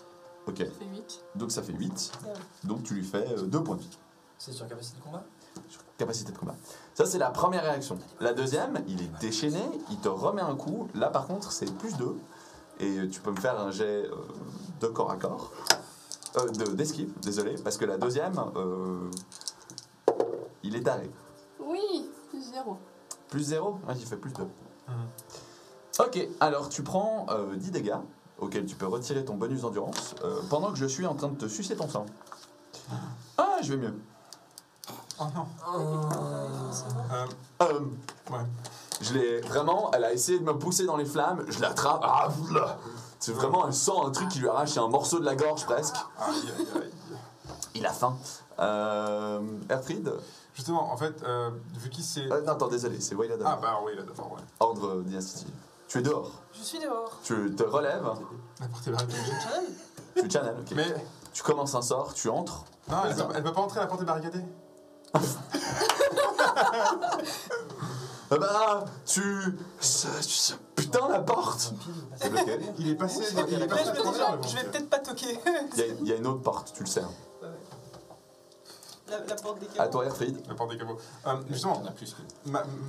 Ok, ça fait 8. donc ça fait 8. Ouais. Donc tu lui fais 2 points de vie. C'est sur capacité de combat? Sur capacité de combat. Ça, c'est la première réaction. La deuxième, il est déchaîné, il te remet un coup. Là, par contre, c'est plus 2. Et tu peux me faire un jet de corps à corps. D'esquive, désolé. Parce que la deuxième, il est taré. Oui, plus 0. Plus 0? Ouais, il fait plus 2. Ok, alors tu prends 10 dégâts, auxquels tu peux retirer ton bonus d'endurance, pendant que je suis en train de te sucer ton sang. Ah, je vais mieux. Oh non. Ouais. Je l'ai vraiment, elle a essayé de me pousser dans les flammes, je l'attrape. Ah, là. C'est vraiment, elle sent un truc qui lui arrache un morceau de la gorge presque. Aïe, aïe, aïe. Il a faim. Erfried. Justement, en fait, vu qu'il s'est. Non, attends, désolé, c'est Waylad. Ah, bah oui, là, d'abord, ouais. Ordre dynastique. Tu es dehors. Je suis dehors. Tu te relèves. La porte est barricadée. Tu channel, ok. Mais. Tu commences un sort, tu entres. Non, elle peut pas entrer, la porte est barricadée. Ah bah, putain, la porte. C'est bloqué. Il est passé. Il est Après, passé je à me dis, travers, le je vais bon. peut-être pas toquer. Il y a une autre porte, tu le sais. La porte des À caveaux. toi, Erfried. La porte des caveaux. Justement, Il y en a plus que...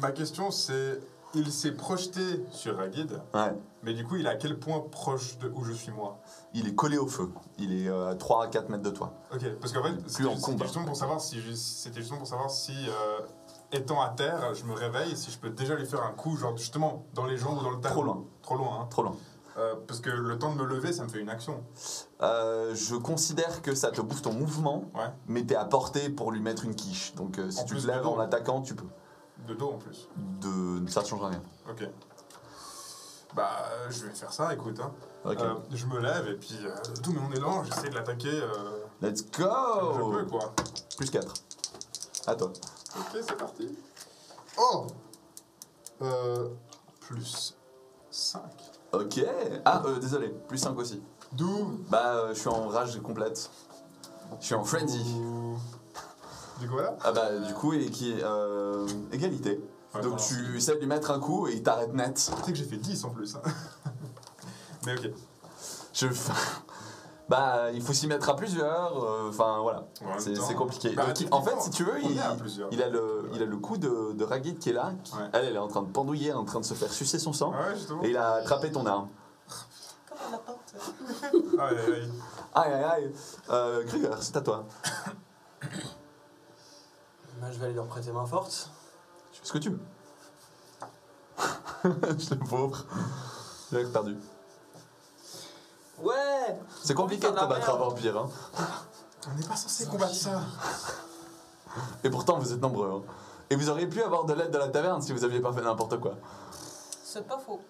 ma question c'est. il s'est projeté sur Ragid, Ouais. mais du coup, il est à quel point proche de où je suis moi? Il est collé au feu. Il est à 3 à 4 mètres de toi. Ok, parce qu'en fait, en combat. justement pour savoir si, étant à terre, je me réveille et si je peux déjà lui faire un coup, genre justement dans les jambes ou dans le talon. Trop loin. Trop loin, hein. Trop loin. Parce que le temps de me lever, ça me fait une action. Je considère que ça te bouffe ton mouvement, Ouais. mais t'es à portée pour lui mettre une quiche. Donc si En tu plus te de lèves dos. en l'attaquant, tu peux. De dos en plus. Ça ne change rien. Ok. Bah, je vais faire ça, écoute. Hein. Ok. Je me lève et puis, tout mon élan, j'essaie de l'attaquer Let's comme je go peux, quoi. Plus 4. À toi. Ok, c'est parti. Oh Plus 5. Ok. Ah, désolé. Plus 5 aussi. D'où Je suis en rage complète. Je suis en frenzy. Du coup, voilà. Ah bah du coup, égalité. Ouais, Donc voilà. tu essaies de lui mettre un coup et il t'arrête net. Tu sais que j'ai fait 10 en plus. Hein. Mais ok. Il faut s'y mettre à plusieurs. Enfin voilà. En même C'est temps- compliqué. Bah, Donc, en fait, si tu veux, on est à plusieurs. il a le coup de Ragid qui est là. Ouais. Elle est en train de pendouiller, en train de se faire sucer son sang. Ouais, justement. Et il a attrapé ton arme. Comme un lapin. tu sais. Aïe, aïe, aïe. Aïe aïe aïe. Krieger, c'est à toi. Bah, je vais aller leur prêter main forte. Tu fais ce que tu veux. Je le pauvre. Il a perdu. Ouais. C'est compliqué de Putain, la combattre un merde. vampire. Hein. On n'est pas censé combattre ça. Et pourtant, vous êtes nombreux. Hein. Et vous auriez pu avoir de l'aide de la taverne si vous aviez pas fait n'importe quoi. C'est pas faux.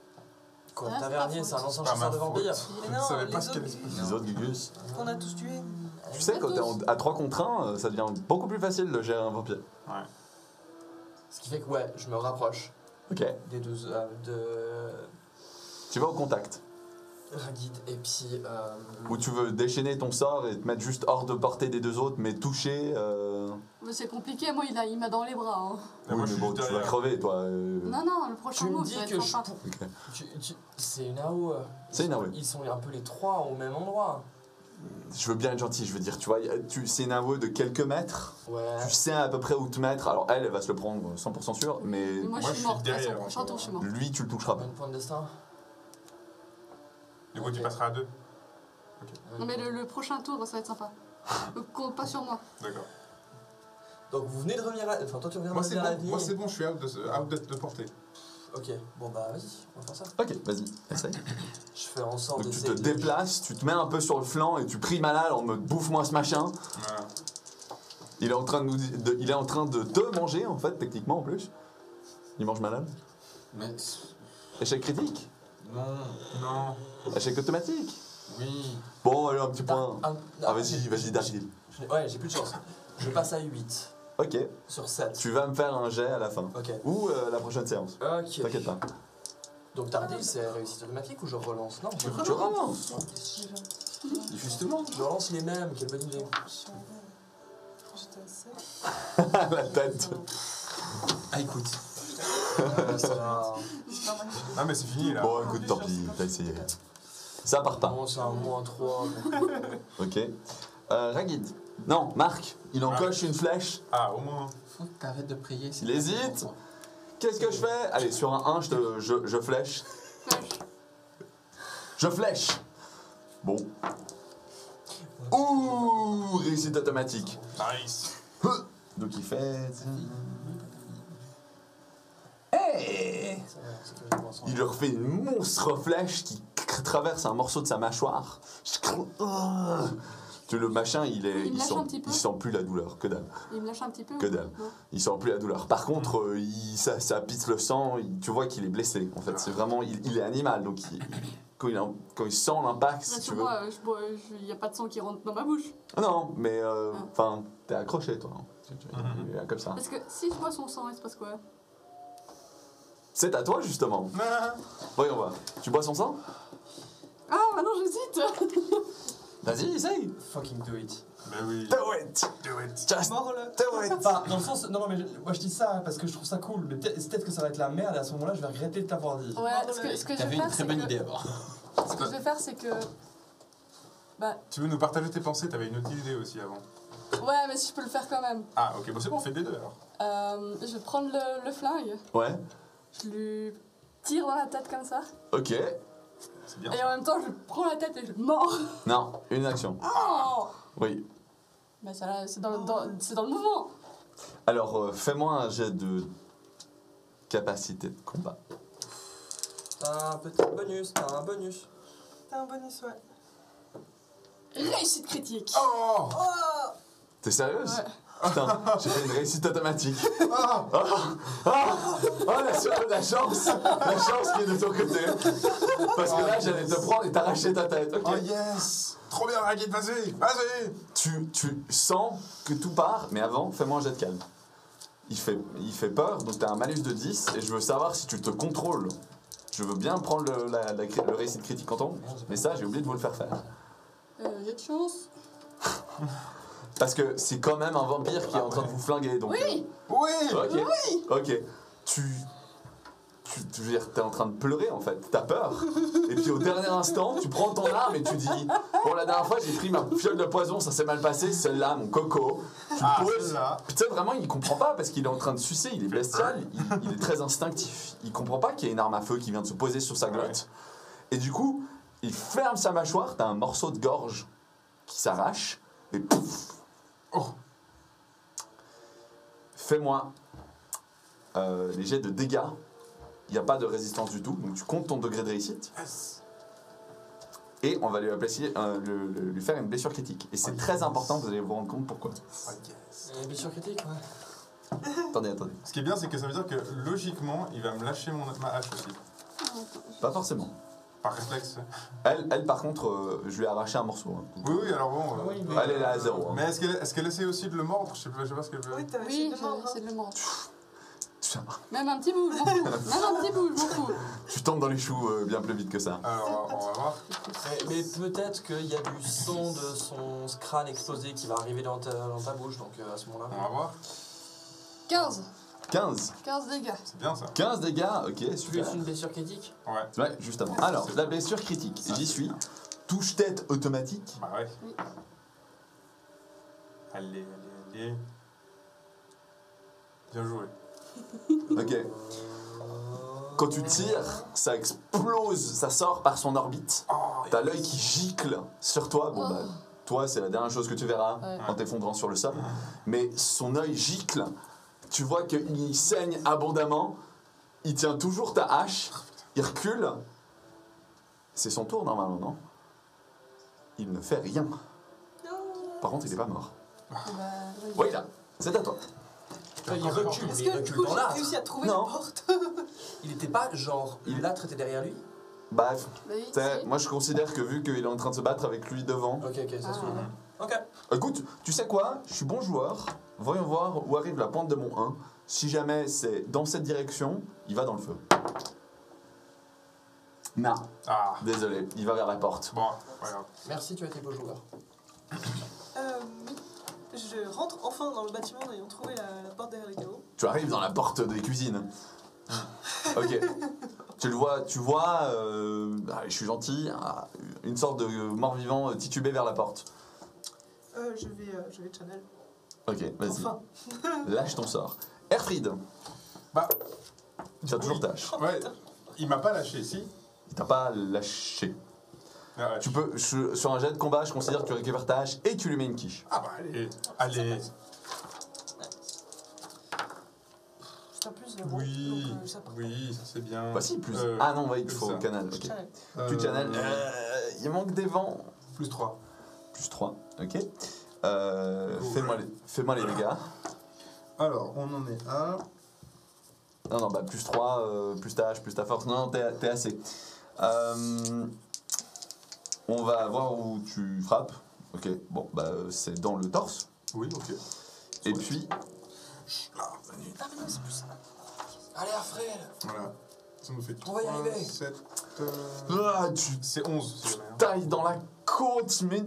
Quoi, Ah, tavernier, c'est c'est pas un ancien Pas ma chasseur de faute. vampires. Mais Je non, ne savais les pas ce autres, qu'elle Les autres, Gugus. qu'on a tous tués. Tu sais, quand t'es à 3 contre 1, ça devient beaucoup plus facile de gérer un vampire. Ouais. Ce qui fait que, ouais, je me rapproche Ok. des deux. De Tu vas au contact. Ragid et puis. Ou tu veux déchaîner ton sort et te mettre juste hors de portée des deux autres, mais toucher. Mais c'est compliqué, moi il m'a dans les bras. Hein. Et moi, Oui, je mais suis bon, juste tu vas derrière. crever, toi. Non, non, le prochain Tu me move, ça va dis être que je. sympa. Ok. C'est une AO. C'est une AOE. Ils sont un peu les trois au même endroit. Je veux bien être gentil, je veux dire, tu vois, c'est une AOE de quelques mètres. Ouais. Tu sais à peu près où te mettre. Alors elle va se le prendre 100% sûr, mais Mais moi, moi, je suis je suis morte. derrière, Au prochain tour, je suis morte. lui, tu le toucheras pas. Combien de points de destin? Du coup, tu Ok. passeras à 2. Non, mais le prochain tour, ça va être sympa. Donc, compte pas sur moi. D'accord. Donc vous venez de revenir à. Enfin, toi tu reviens de Moi, c'est revenir à la bon. vie. Moi, c'est bon, je suis out de portée. Ok, bon bah vas-y, on va faire ça. Ok, vas-y, essaye. Je fais en sorte Donc tu d'essayer te de- déplaces, tu te mets un peu sur le flanc et tu pries malade en mode bouffe-moi ce machin. Voilà. Il est en train il est en train de te manger en fait, techniquement en plus. Il mange malade. Mais. Échec critique. Non. Non. Échec automatique. Oui. Bon, allez, un petit point. Ah, vas-y, j'ai- vas-y, Dargil. Ouais, j'ai plus de chance. Je passe à 8 Ok, sur 7. tu vas me faire un jet à la fin. Ok. Ou la prochaine séance. Ok. T'inquiète pas. Donc Tardil, c'est réussite automatique ou je relance? Non, Tu relances. Justement. je relance les mêmes, quelle bonne idée. J'étais assez. La tête. Ah, écoute. Ça va. Ah, mais c'est fini là. Bon, écoute, tant pis, t'as essayé. Ça part pas. Bon, c'est un -3. Ok. Ragid. Non, Marc, il en Ah. coche une flèche. Ah, au moins. Faut que t'arrêtes de prier. Il hésite. Qu'est-ce que je fais? Allez, sur un 1, je flèche. Je flèche. Bon. Ouh, réussite automatique. Nice. Donc il fait... Hey! Il leur fait une monstre flèche qui traverse un morceau de sa mâchoire. Le machin, Il me lâche un petit peu. il sent plus la douleur, que dalle. Il me lâche un petit peu. Que dalle. Non. Il sent plus la douleur. Par contre, ça pisse le sang, tu vois qu'il est blessé. En fait, c'est vraiment, il est animal, donc quand il sent l'impact, si tu veux. Rassure-moi, il n'y a pas de sang qui rentre dans ma bouche. Ah non, mais enfin, t'es accroché, toi. Hein. Il est comme ça. Parce que si je bois son sang, il se passe quoi? C'est à toi, justement. Voyons voir. Tu bois son sang? Ah, maintenant j'hésite. Vas-y, essaye. Fucking do it. Mais oui. Do it. Do it. Just Mort-le. do it. Enfin, dans le sens. Non, non, mais moi je dis ça parce que je trouve ça cool. Mais peut-être que ça va être la merde et à ce moment-là, je vais regretter de t'avoir dit. Ouais, ce que je vais T'avais une faire, très c'est bonne que... idée avant. Ce que je vais faire, c'est que... Bah, Tu veux nous partager tes pensées? T'avais une autre idée aussi avant. ouais, mais si je peux le faire quand même. Ah, ok, bon, c'est bon, on fait des deux alors. Je vais prendre le flingue. Ouais. Je lui tire dans la tête comme ça. Ok. C'est bien. Et en même temps, je prends la tête et je mords. Non, une action. Oh Oui. Bah ça, c'est dans le mouvement. Alors, fais-moi un jet de capacité de combat. T'as un petit bonus, t'as un bonus. T'as un bonus, ouais. Réussite critique. Oh T'es sérieuse? Ouais. Putain, j'ai fait une réussite automatique. Ah La chance qui est de ton côté. Parce que là, j'allais te prendre et t'arracher ta tête. Ok. Oh yes Trop bien, Ragid, vas-y Vas-y Tu sens que tout part, mais avant, fais-moi un jet de calme. Il fait peur, donc t'as un malus de 10, et je veux savoir si tu te contrôles. Je veux bien prendre le réussite critique en tombe, mais ça, j'ai oublié de vous le faire faire. J'ai de chance. Parce que c'est quand même un vampire qui est en train de vous flinguer, donc... Oui. Oui Ok. Tu veux dire, t'es en train de pleurer en fait, t'as peur. Et puis au dernier instant, tu prends ton arme et tu dis bon, la dernière fois j'ai pris ma fiole de poison, ça s'est mal passé, celle-là, mon coco. Tu le poses. celle-là. Puis tu sais, vraiment, il comprend pas parce qu'il est en train de sucer, il est bestial, il est très instinctif. Il comprend pas qu'il y a une arme à feu qui vient de se poser sur sa glotte. Et du coup, il ferme sa mâchoire, t'as un morceau de gorge qui s'arrache et pouf. Oh. Fais-moi les jets de dégâts. Il n'y a pas de résistance du tout, donc tu comptes ton degré de réussite. Yes Et on va lui faire une blessure critique. Et c'est très important, vous allez vous rendre compte pourquoi. Oh yes Et blessure critique, ouais. Attendez. Ce qui est bien, c'est que ça veut dire que logiquement, il va me lâcher ma hache aussi. Pas forcément. Par réflexe. Elle par contre, je lui ai arraché un morceau. Hein. Oui, alors bon. Oui, mais- Elle est là à 0. Hein. Mais est-ce qu'elle essaie aussi de le mordre? Je sais pas ce qu'elle veut. Oui, t'as Oui, essayé de mordre. c'est de le mordre. Putain, Même un petit bout, je m'en fous. Même un petit bout, je m'en fous. tu tombes dans les choux bien plus vite que ça. Alors, on va voir. Mais peut-être qu'il y a du sang de son crâne explosé qui va arriver dans ta bouche, donc à ce moment-là. On va voir. 15. 15. 15 dégâts. C'est bien ça. 15 dégâts, ok, Plus super. une blessure critique. Ouais. Ouais, juste avant. Alors, la blessure critique, j'y suis. Touche-tête automatique. Bah ouais. Oui. Allez. Bien joué. Ok. Quand tu tires, ça explose, ça sort par son orbite. Oh, T'as l'œil qui gicle sur toi. Bon, bah, toi, c'est la dernière chose que tu verras Ouais. en t'effondrant sur le sol. Mais son œil gicle. Tu vois qu'il saigne abondamment. Il tient toujours ta hache. Il recule. C'est son tour normalement, non? Il ne fait rien. Par contre, il n'est pas mort. Bah, Oui, là, c'est à toi. Il recule, Est-ce mais il que du recule coup, dans j'ai l'arbre. réussi à trouver Non. la porte? Il était pas genre, l'âtre était derrière lui. Bah, Oui, t'sais, si. moi je considère que vu qu'il est en train de se battre avec lui devant. Ok, ça se Ah. fait. Ok. Écoute, tu sais quoi? Je suis bon joueur. Voyons voir où arrive la pointe de mon 1. Si jamais c'est dans cette direction, il va dans le feu. Non, Ah, désolé, il va vers la porte. bon, voilà. Merci, tu as été beau joueur. Oui. Je rentre enfin dans le bâtiment ayant trouvé la porte derrière les caveaux. Tu arrives dans la porte des cuisines. Ok. Tu vois, je suis gentil, une sorte de mort-vivant titubé vers la porte. Je vais channel. Ok, vas-y. Enfin. Lâche ton sort. Erfried, Bah, tu as toujours tâche. ouais, il m'a pas lâché, si. Il t'a pas lâché. Ah, ouais. Tu peux, sur un jet de combat, je considère que tu récupères ta hache et tu lui mets une quiche. Ah bah allez. C'est un plus 0. Oui, Donc, ça part. oui, ça c'est bien. Voici plus. Ah non, ouais, il plus faut ça. canal. Je Ok. channel. Tu channel. Il manque des vents. Plus 3. Plus 3, ok. Fais-moi les dégâts. Alors, on en est à... Non, bah plus 3, plus ta hache, plus ta force. Non, t'es assez. On va voir où tu frappes. Ok, bon, bah c'est dans le torse. Oui, ok. Et puis, Là, Ah, mais non, c'est plus ça. Allez, Alfred. voilà. Ça nous fait On va y arriver. 7... tu C'est 11, si jamais, hein. tailles dans la côte, mais...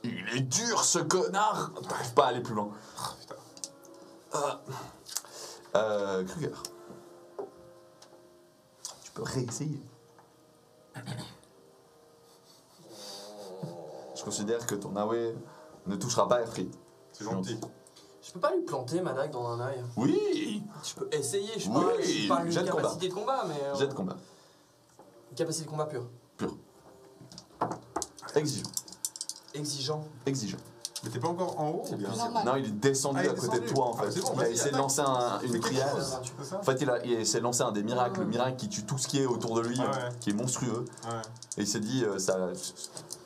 Il est dur, ce connard. T'arrives pas à aller plus loin. Ah, putain. Kruger. Tu peux réessayer. Je considère que ton Awe ne touchera pas Erfried. C'est gentil. Je peux pas lui planter ma dague dans un œil. Oui. Je peux essayer, je Oui, suis pas une jet de capacité de combat, mais. Jet de combat. Une capacité de combat pure. Exigeant. Exigeant. Mais t'es pas encore en haut ou bien Normal. Non, il est descendu Ah, il est à côté de descendu. toi en Ah, fait. c'est bon, il a vas-y, essayé de attaque. lancer Fais une quelque prière. chose, tu fais ça En fait, il essaie de lancer un des miracles, le miracle qui tue tout ce qui est autour de lui, Ah ouais. qui est monstrueux. Ouais, Et il s'est dit,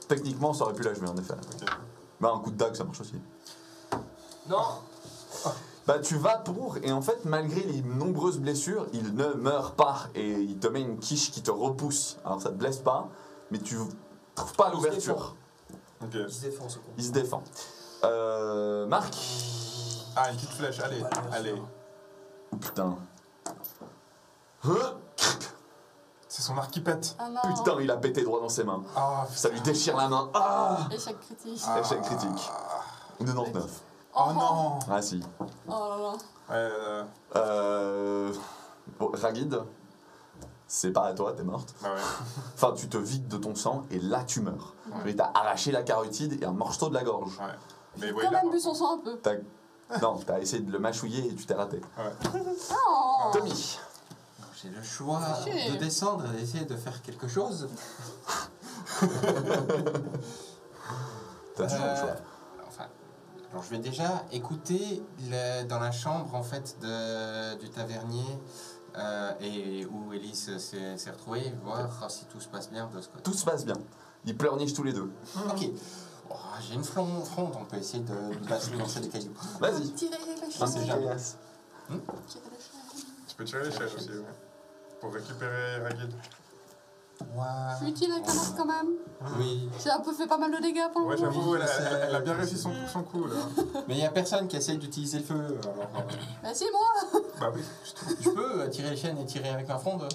techniquement, ça aurait pu l'achever en effet. ok. Bah, un coup de dague, ça marche aussi. Non. Bah, tu vas pour, et en fait, malgré les nombreuses blessures, il ne meurt pas. Et il te met une quiche qui te repousse. Alors, ça te blesse pas, mais tu trouves pas Il se l'ouverture. Ok. Il se défend ce con. Il se défend. Marc. Ah, une petite flèche, allez, Pas bien allez. sûr. Oh putain. C'est son arc qui pète. Ah non. Putain, il a pété droit dans ses mains. Ah, Ça lui déchire la main. Ah, Échec critique. échec critique. 99. Oh non. Ah si. Oh là là. Bon, Ragid, c'est pas à toi, t'es morte. Bah ouais. Enfin, tu te vides de ton sang et là tu meurs. Il t'a arraché la carotide et un morceau de la gorge. Ouais. Mais J'ai ouais, quand là, même bu son sang un peu. Non, t'as essayé de le mâchouiller et tu t'es raté. Oh. Tommy. J'ai le choix Chier. de descendre et d'essayer de faire quelque chose. T'as toujours le choix. Enfin, alors je vais déjà écouter dans la chambre en fait du tavernier et où Elise s'est retrouvée, voir si tout se passe bien de ce côté. Tout se passe bien. Ils pleurnichent tous les deux. Ok. Oh, j'ai une fronde, on peut essayer de lancer des cailloux. Vas-y. Tirer les Un chaînes. petit caillasse. Tirer les chaînes. tu peux tirer l'échelle aussi, ouais. Pour récupérer Ragid. Ouais. Je suis utile avec un arc quand même. Oui. J'ai un peu fait pas mal de dégâts pour le Ouais, moment. j'avoue, elle a bien réussi son coup, là. Mais il n'y a personne qui essaye d'utiliser le feu. Alors, Bah si, moi. Bah oui. je peux tirer les chaînes et tirer avec ma fronde.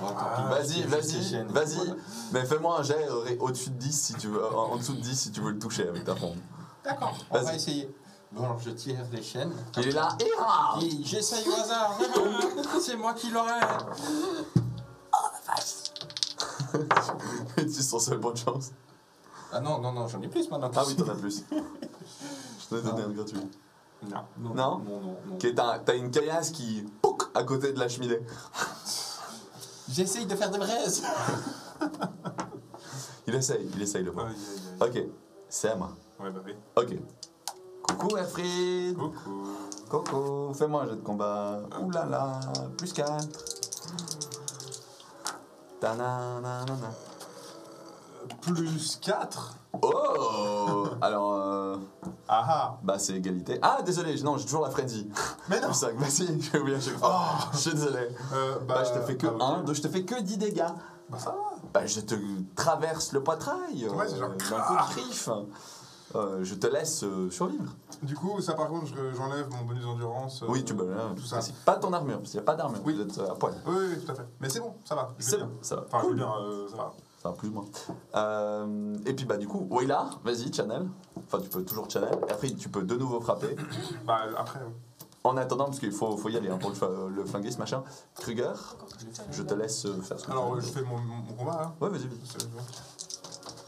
Oh, tant pis. Vas-y, Je tire ces chaînes. vas-y. Mais fais-moi un jet au-dessus de 10 si tu veux, en dessous de 10 si tu veux le toucher avec ta fronde. D'accord, on va Vas-y. essayer. Bon, alors je tire les chaînes. Il est là, et ah Et j'essaye au hasard. C'est moi qui l'aurai. Tu sens seul bonne chance. Ah non, j'en ai plus maintenant. Ah oui, t'en as plus. Je t'en ai donné un gratuit. Non. Non. Non. Ok, t'as une caillasse qui pouc à côté de la cheminée. J'essaye de faire des braises. Il essaye le voir. Aïe, aïe, aïe. Ok, c'est à moi. Ouais, bah oui. Ok. Coucou Erfried. Coucou. Coco, fais-moi un jeu de combat. Ouh là là, plus 4. Ta-na-na-na-na. Plus 4. Oh alors, Ah bah c'est égalité. Ah désolé, non, j'ai toujours la frenzy. Mais non. Plus 5, vas-y, j'ai oublié à chaque fois. Je suis désolé. Bah, je te fais que ok. 1, je te fais que 10 dégâts. Bah ça va. Bah je te traverse le poitrail. Ouais, c'est genre- d'un coup de griffe. Je te laisse survivre. Du coup, ça par contre, j'enlève mon bonus d'endurance. Oui, tu peux. Tout ça. Pas ton armure, parce qu'il n'y a pas d'armure. Oui. Vous êtes à poil. Oui, tout à fait. Mais c'est bon, ça va. je vais C'est bien. bon, ça va. Enfin, je vais bien, ça va. Ça va plus ou moins. Et puis bah du coup, Wayla, vas-y, channel. Enfin, tu peux toujours channel. Et après, tu peux de nouveau frapper. Bah après, En attendant, parce qu'il faut y aller hein, pour le flinguer, ce machin. Kruger, je te laisse faire ce que alors tu je veux. fais mon combat là. Ouais, vas-y, vas-y. C'est bon.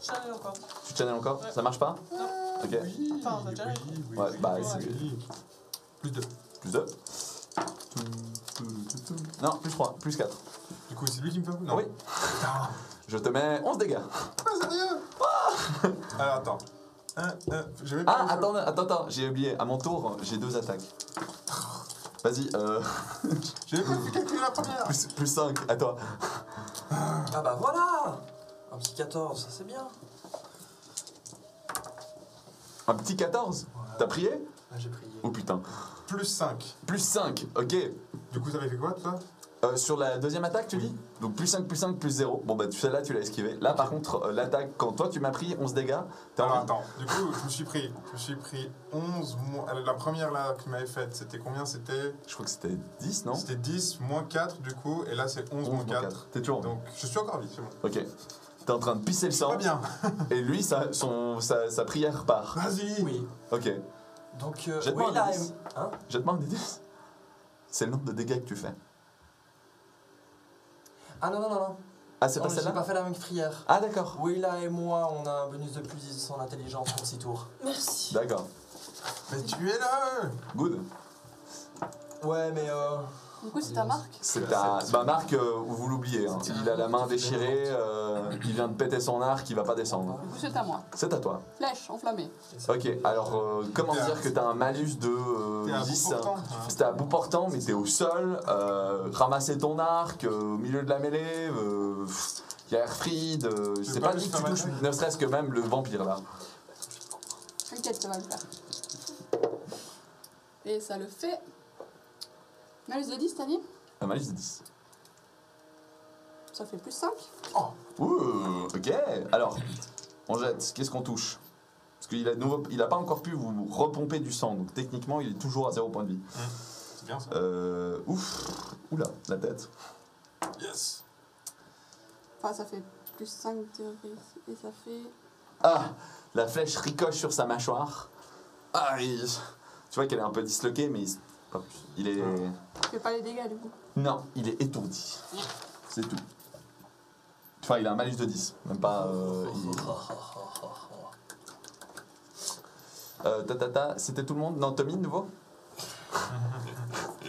Channel encore. Tu channel encore Ouais. Ça marche pas Non. Ok. Enfin, on a déjà oui, Ouais, bah, oui, c'est- oui. Plus 2. Plus 2. Non, plus 3, plus 4. Du coup, c'est lui qui me fait un coup. Non. Oui. Je te mets 11 dégâts. Ah, sérieux. Alors attends. J'ai même pas Ah, fait- attends, j'ai oublié. À mon tour, j'ai 2 attaques. Vas-y, J'ai même pas fait calculer la première. plus 5, à toi. Ah bah voilà. Un petit 14, ça c'est bien. Un petit 14. T'as prié Ah, j'ai prié. Oh putain. Plus 5. Plus 5, ok. Du coup, ça avait fait quoi, toi? Sur la deuxième attaque, tu dis donc plus 5, plus 0. Bon, bah, celle-là, tu l'as esquivé. Là, par contre, l'attaque, quand toi, tu m'as pris 11 dégâts, t'as Alors envie. attends, du coup, je me suis pris 11 moins. La première là que tu m'avais faite, c'était combien? C'était Je crois que c'était 10, non 10 moins 4 du coup, et là c'est 11 moins 4. T'es toujours en vie. Donc je suis encore en vie, c'est bon. Ok. T'es en train de pisser le sang. Pas bien. Et lui, sa prière part. Vas-y. Oui. Ok. Donc, Jette-moi oui, un là, D10. hein. Jette-moi un D10. C'est le nombre de dégâts que tu fais. Ah non. Ah, c'est Non, pas j'ai celle-là pas fait la même prière. Ah, d'accord. Wayla et moi, on a un bonus de plus 10 en intelligence pour 6 tours. Merci. D'accord. Mais tuez-le! Good. Ouais, mais Du coup, c'est ta marque. C'est ta... Bah Marc, vous l'oubliez, hein. Il a la main déchirée, il vient de péter son arc, il va pas descendre. Du coup, c'est à moi. C'est à toi. Flèche enflammée. Ok, alors comment dire que t'as un malus T'es de à 10 bout portant, hein. C'était à bout portant, mais t'es au sol, ramasser ton arc au milieu de la mêlée, il y a Airfried, je sais pas pas juste qui tu faire touches, mal. ne serait-ce que même le vampire là. T'inquiète, ça va le faire. Et ça le fait. Malus de 10, t'as dit? Un malus de 10. Ça fait plus 5. Ouh, ok. Alors, on jette, qu'est-ce qu'on touche? Parce qu'il a, il a pas encore pu vous repomper du sang, donc techniquement il est toujours à 0 point de vie. C'est bien ça. Ouf, oula, la tête. Yes! Enfin, ça fait plus 5 de réussite. Et ça fait. Ah, la flèche ricoche sur sa mâchoire. Ah, tu vois qu'elle est un peu disloquée, mais pas plus. Il est... Je fais pas les dégâts, du coup. Non, il est étourdi. C'est tout. Enfin, il a un malus de 10. Même pas... C'était tout le monde? Non, Tommy, de nouveau?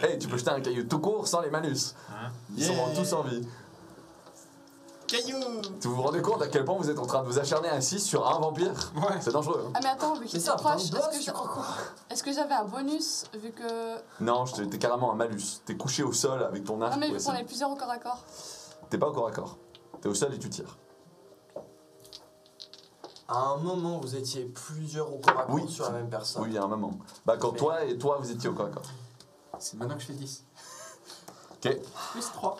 Hey, tu peux jeter un caillou tout court sans les malus. Ils sont tous en vie. Caillou! Vous vous rendez compte à quel point vous êtes en train de vous acharner à 6 sur un vampire? Ouais. C'est dangereux. Hein. Ah, mais attends, vu qu'il Mais ça, s'approche, putain de boss, tu crois quoi? est-ce que j'avais un bonus vu que. Non, t'es carrément un malus. T'es couché au sol avec ton arc. Non, mais pour vu qu'on essayer- est plusieurs au corps à corps. T'es pas au corps à corps. T'es au sol et tu tires. À un moment, vous étiez plusieurs au corps à corps Oui. sur la même personne. Oui, il y a un moment. Bah, quand Mais- toi et toi vous étiez au corps à corps. C'est maintenant que je fais 10. Ok, Plus 3.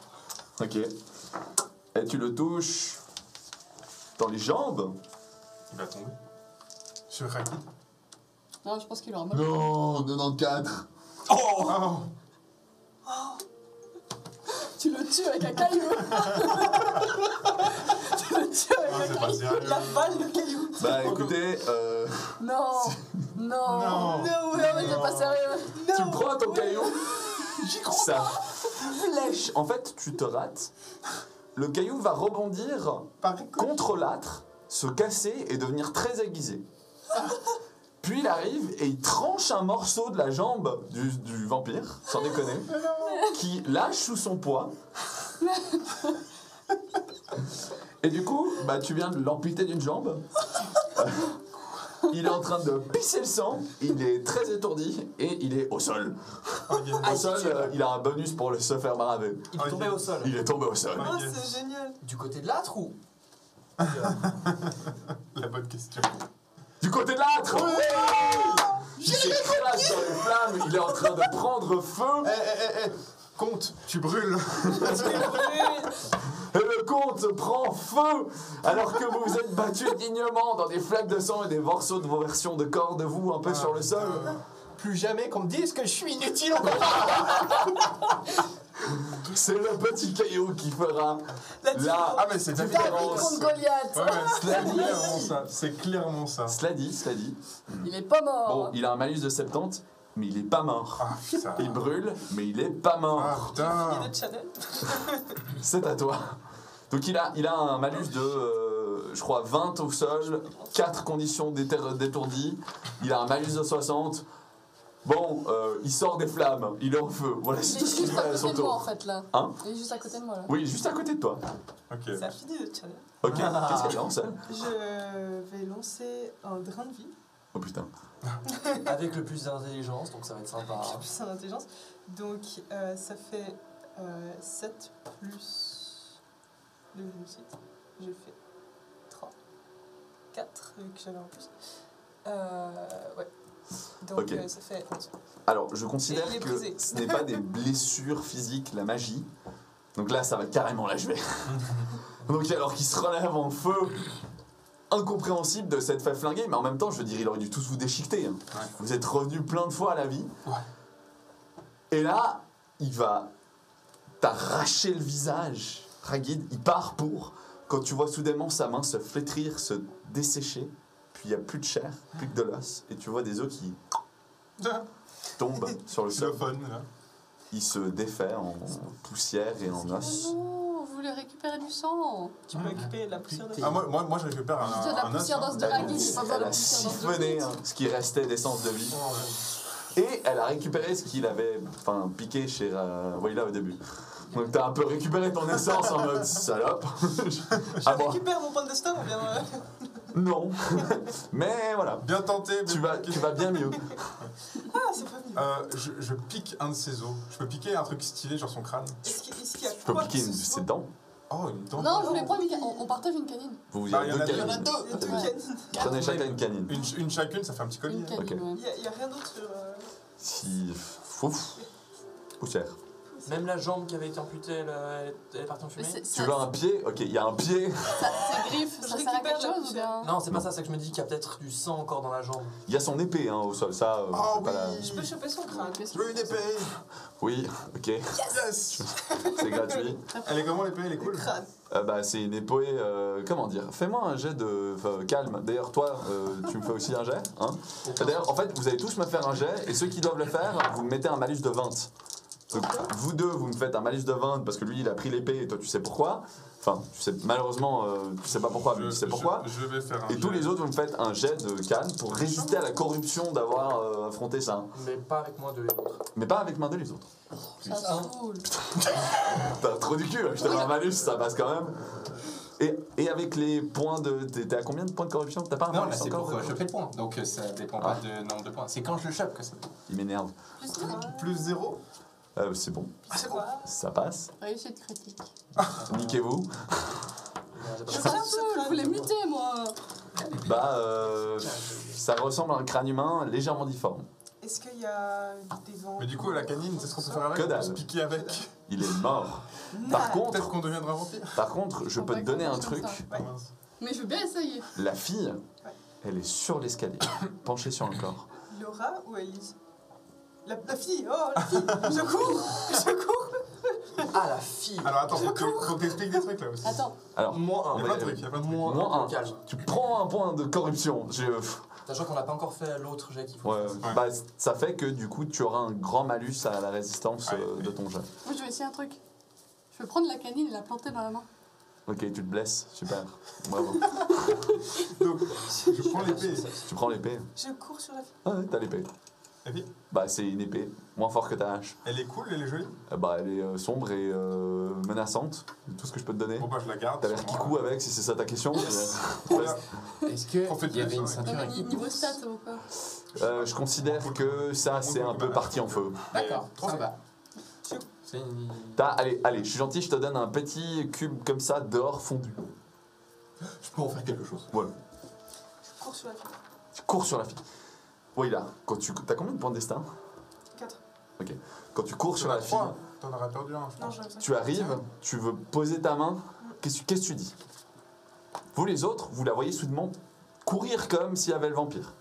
ok. Et tu le touches dans les jambes. Il va tomber. Sur Raki. Non, je pense qu'il aura mal. Non, 94. Oh! Tu le tues avec un caillou. Tu le tues avec Ah, un c'est pas caillou. sérieux. La balle, le caillou. Bah écoutez, Non. Non. Non. Non, mais c'est pas sérieux. tu prends ton caillou. Ça flèche. En fait, tu te rates. Le caillou va rebondir Pareil. contre l'âtre, se casser et devenir très aiguisé. Puis il arrive et il tranche un morceau de la jambe du vampire, sans déconner, qui lâche sous son poids. Et du coup, bah, tu viens de l'amputer d'une jambe. Il est en train de pisser le sang, il est très étourdi et il est au sol. Au sol, il a un bonus pour se faire braver. Il est tombé au sol. Il est tombé au sol. Oh, Yes. c'est génial. Du côté de l'âtre ou La bonne question. Du côté de l'âtre! Il s'écrase dans les flammes, il est en train de prendre feu. Compte, tu brûles. Et le comte prend feu alors que vous vous êtes battu dignement dans des flaques de sang et des morceaux de vos versions de corps de vous un peu sur le sol. plus jamais qu'on me dise que je suis inutile encore. C'est le petit caillou qui fera la Ah, mais c'est David différence. Contre Goliath. Ouais, c'est clairement ça. C'est clairement ça. Cela dit. Il est pas mort. Bon, il a un malus de 70, mais il est pas mort. Ah, putain. Il brûle, mais il est pas mort. Ah, putain. Il est de Chanel. C'est à toi. Donc il a un malus de, je crois, 20 au sol, 4 conditions d'étourdi. Il a un malus de 60. Bon, il sort des flammes, il est en feu. Voilà, Il c'est est tout ce qu'il juste fait à à son côté de moi en tour. fait là. Hein? Il est juste à côté de moi là. Oui, juste à côté de toi. Ok. C'est infini de Chanel. Ok, qu'est-ce qu'elle lance elle? Je vais lancer un drain de vie. Oh putain. Avec le plus d'intelligence, donc ça va être sympa. J'ai plus en intelligence. Donc ça fait 7 plus de réussite. J'ai fait 3. 4 vu que j'avais en plus. Ouais. Donc Ok. ça fait 11. Alors, je considère Et il est que brisé. ce n'est pas des blessures physiques, la magie. Donc là, ça va carrément l'achever. Donc alors qu'il se relève en feu, incompréhensible de s'être fait flinguer, mais en même temps, je veux dire, il aurait dû tous vous déchiqueter. Hein. Ouais. Vous êtes revenus plein de fois à la vie. Ouais. Et là, il va t'arracher le visage. Ragid, il part pour, quand tu vois soudainement sa main se flétrir, se dessécher, puis il n'y a plus de chair, plus que de l'os, et tu vois des os qui tombent sur le sol. Xylophone, là. Il se défait en poussière et en os. Oh, vous voulez récupérer récupérer du sang. Tu peux récupérer de la poussière de Ah, moi je récupère C'est de la un os. poussière hein. d'os de Raggy, j'ai pas besoin de Elle a poussière d'os de siphonné Raggy. ce qui restait d'essence de vie. Et elle a récupéré ce qu'il avait piqué chez Wayla au début. Donc t'as un peu récupéré ton essence en mode salope. Je Ah bon. récupère mon point de destin ou bien. Non. Mais voilà. Bien tenté, mais Tu vas bien mieux. Ah, c'est pas mieux. je pique un de ses os. Je peux piquer un truc stylé, genre son crâne. Est-ce qu'il y a Tu peux quoi piquer que ce ses soit dents. Oh, une dent. Non, je voulais prendre une canine. On partage une canine. Vous Bah, avez il y en deux a deux. canines. Il y a deux Ouais. canines. Prenez chacun une canine. Une chacune, ça fait un petit collier. Une canine, Ok. ouais. Il y a rien d'autre sur. Si. Ouf. Poussière. Même la jambe qui avait été amputée, elle est partie en Mais fumée. Tu veux un pied? Ok, il y a un pied. Ces griffes, Je ça sert à récupère quelque la chose ou poussière. bien Non, c'est pas ça, c'est que je me dis qu'il y a peut-être du sang encore dans la jambe. Il y a son épée au sol. Ça, Oh c'est pas la- oui. Je peux choper son crâne. Ah, Je veux une épée. Oui, ok. Yes. C'est gratuit. Elle est comment l'épée? Elle est Le cool. crâne. Bah, c'est une épée. Comment dire? Fais-moi un jet de calme. D'ailleurs, toi, tu me fais aussi un jet. Hein. D'ailleurs, en fait, vous allez tous me faire un jet. Et ceux qui doivent le faire, vous me mettez un malus de 20. Donc, vous deux, vous me faites un malus de 20 parce que lui, il a pris l'épée et toi, tu sais pourquoi. Enfin, tu sais, malheureusement, tu sais pas pourquoi, mais tu sais pourquoi. Je vais faire un Et tous jet. les autres, vous me faites un jet de calme pour résister à la corruption d'avoir affronté ça. Mais pas avec moi de les autres. Mais pas avec main de les autres. ça saoule. T'as trop du cul, là. Je te donne un malus, ça passe quand même. Et avec les points de. T'es à combien de points de corruption? T'as pas un Non, malus là c'est encore pour choper le point. Donc ça dépend pas du nombre de points. C'est quand je le chope que ça. Il m'énerve. Plus de Plus 0. C'est bon, C'est quoi ça passe. réussite critique. Niquez-vous. Ça saoule, je voulais muter moi. Bah, ça ressemble à un crâne humain légèrement difforme. Est-ce qu'il y a des vents? Mais du coup, la canine, c'est ce qu'on peut faire avec? Que On peut dalle. se piquer avec. Il est mort. Par contre, Peut-être qu'on deviendra vampire. je peux te donner un truc. Ouais. Mince. Mais je veux bien essayer. La fille, elle est sur l'escalier, penchée sur le corps. Laura ou Elise? La fille, oh la fille, je cours, je cours. Ah, la fille. Alors attends, faut que t'expliques des trucs là aussi. Attends, Alors, Moins Il y a un. plein de trucs, il y a plein de trucs. Moins un. Calme. Tu prends un point de corruption. Sachant qu'on n'a pas encore fait l'autre jet qu'il faut. Ouais, faire. bah, ça fait que du coup, tu auras un grand malus à la résistance de ton jet. moi je vais essayer un truc. Je vais prendre la canine et la planter dans la main. Ok, tu te blesses, super. Bravo. Donc, je prends l'épée. Tu prends l'épée. Je cours sur la fille. Ah ouais, t'as l'épée. Et puis, Bah, c'est une épée, moins fort que ta hache. elle est cool, elle est jolie. Bah, elle est sombre et menaçante. C'est tout ce que je peux te donner. Bon bah je la garde. T'as l'air sur qui moi. coue avec, si c'est ça ta question. Voilà. Est-ce qu'il On fait y avait tout une ça, ceinture avec... Niveau stats ou quoi? Je considère que ça, c'est un peu parti en feu. D'accord, Trop ça bien. va. C'est une... Allez, je suis gentil, je te donne un petit cube comme ça d'or fondu. Je peux en faire quelque chose. Voilà. Je cours sur la fille. Tu cours sur la fille. Oui, là, t'as combien de points de destin? 4. Quand tu cours sur T'en as la fille, trois. T'en auras perdu un, je Non, pense. j'en ai 5. tu arrives, tu veux poser ta main, qu'est-ce que tu dis? Vous les autres, vous la voyez soudainement courir comme s'il y avait le vampire.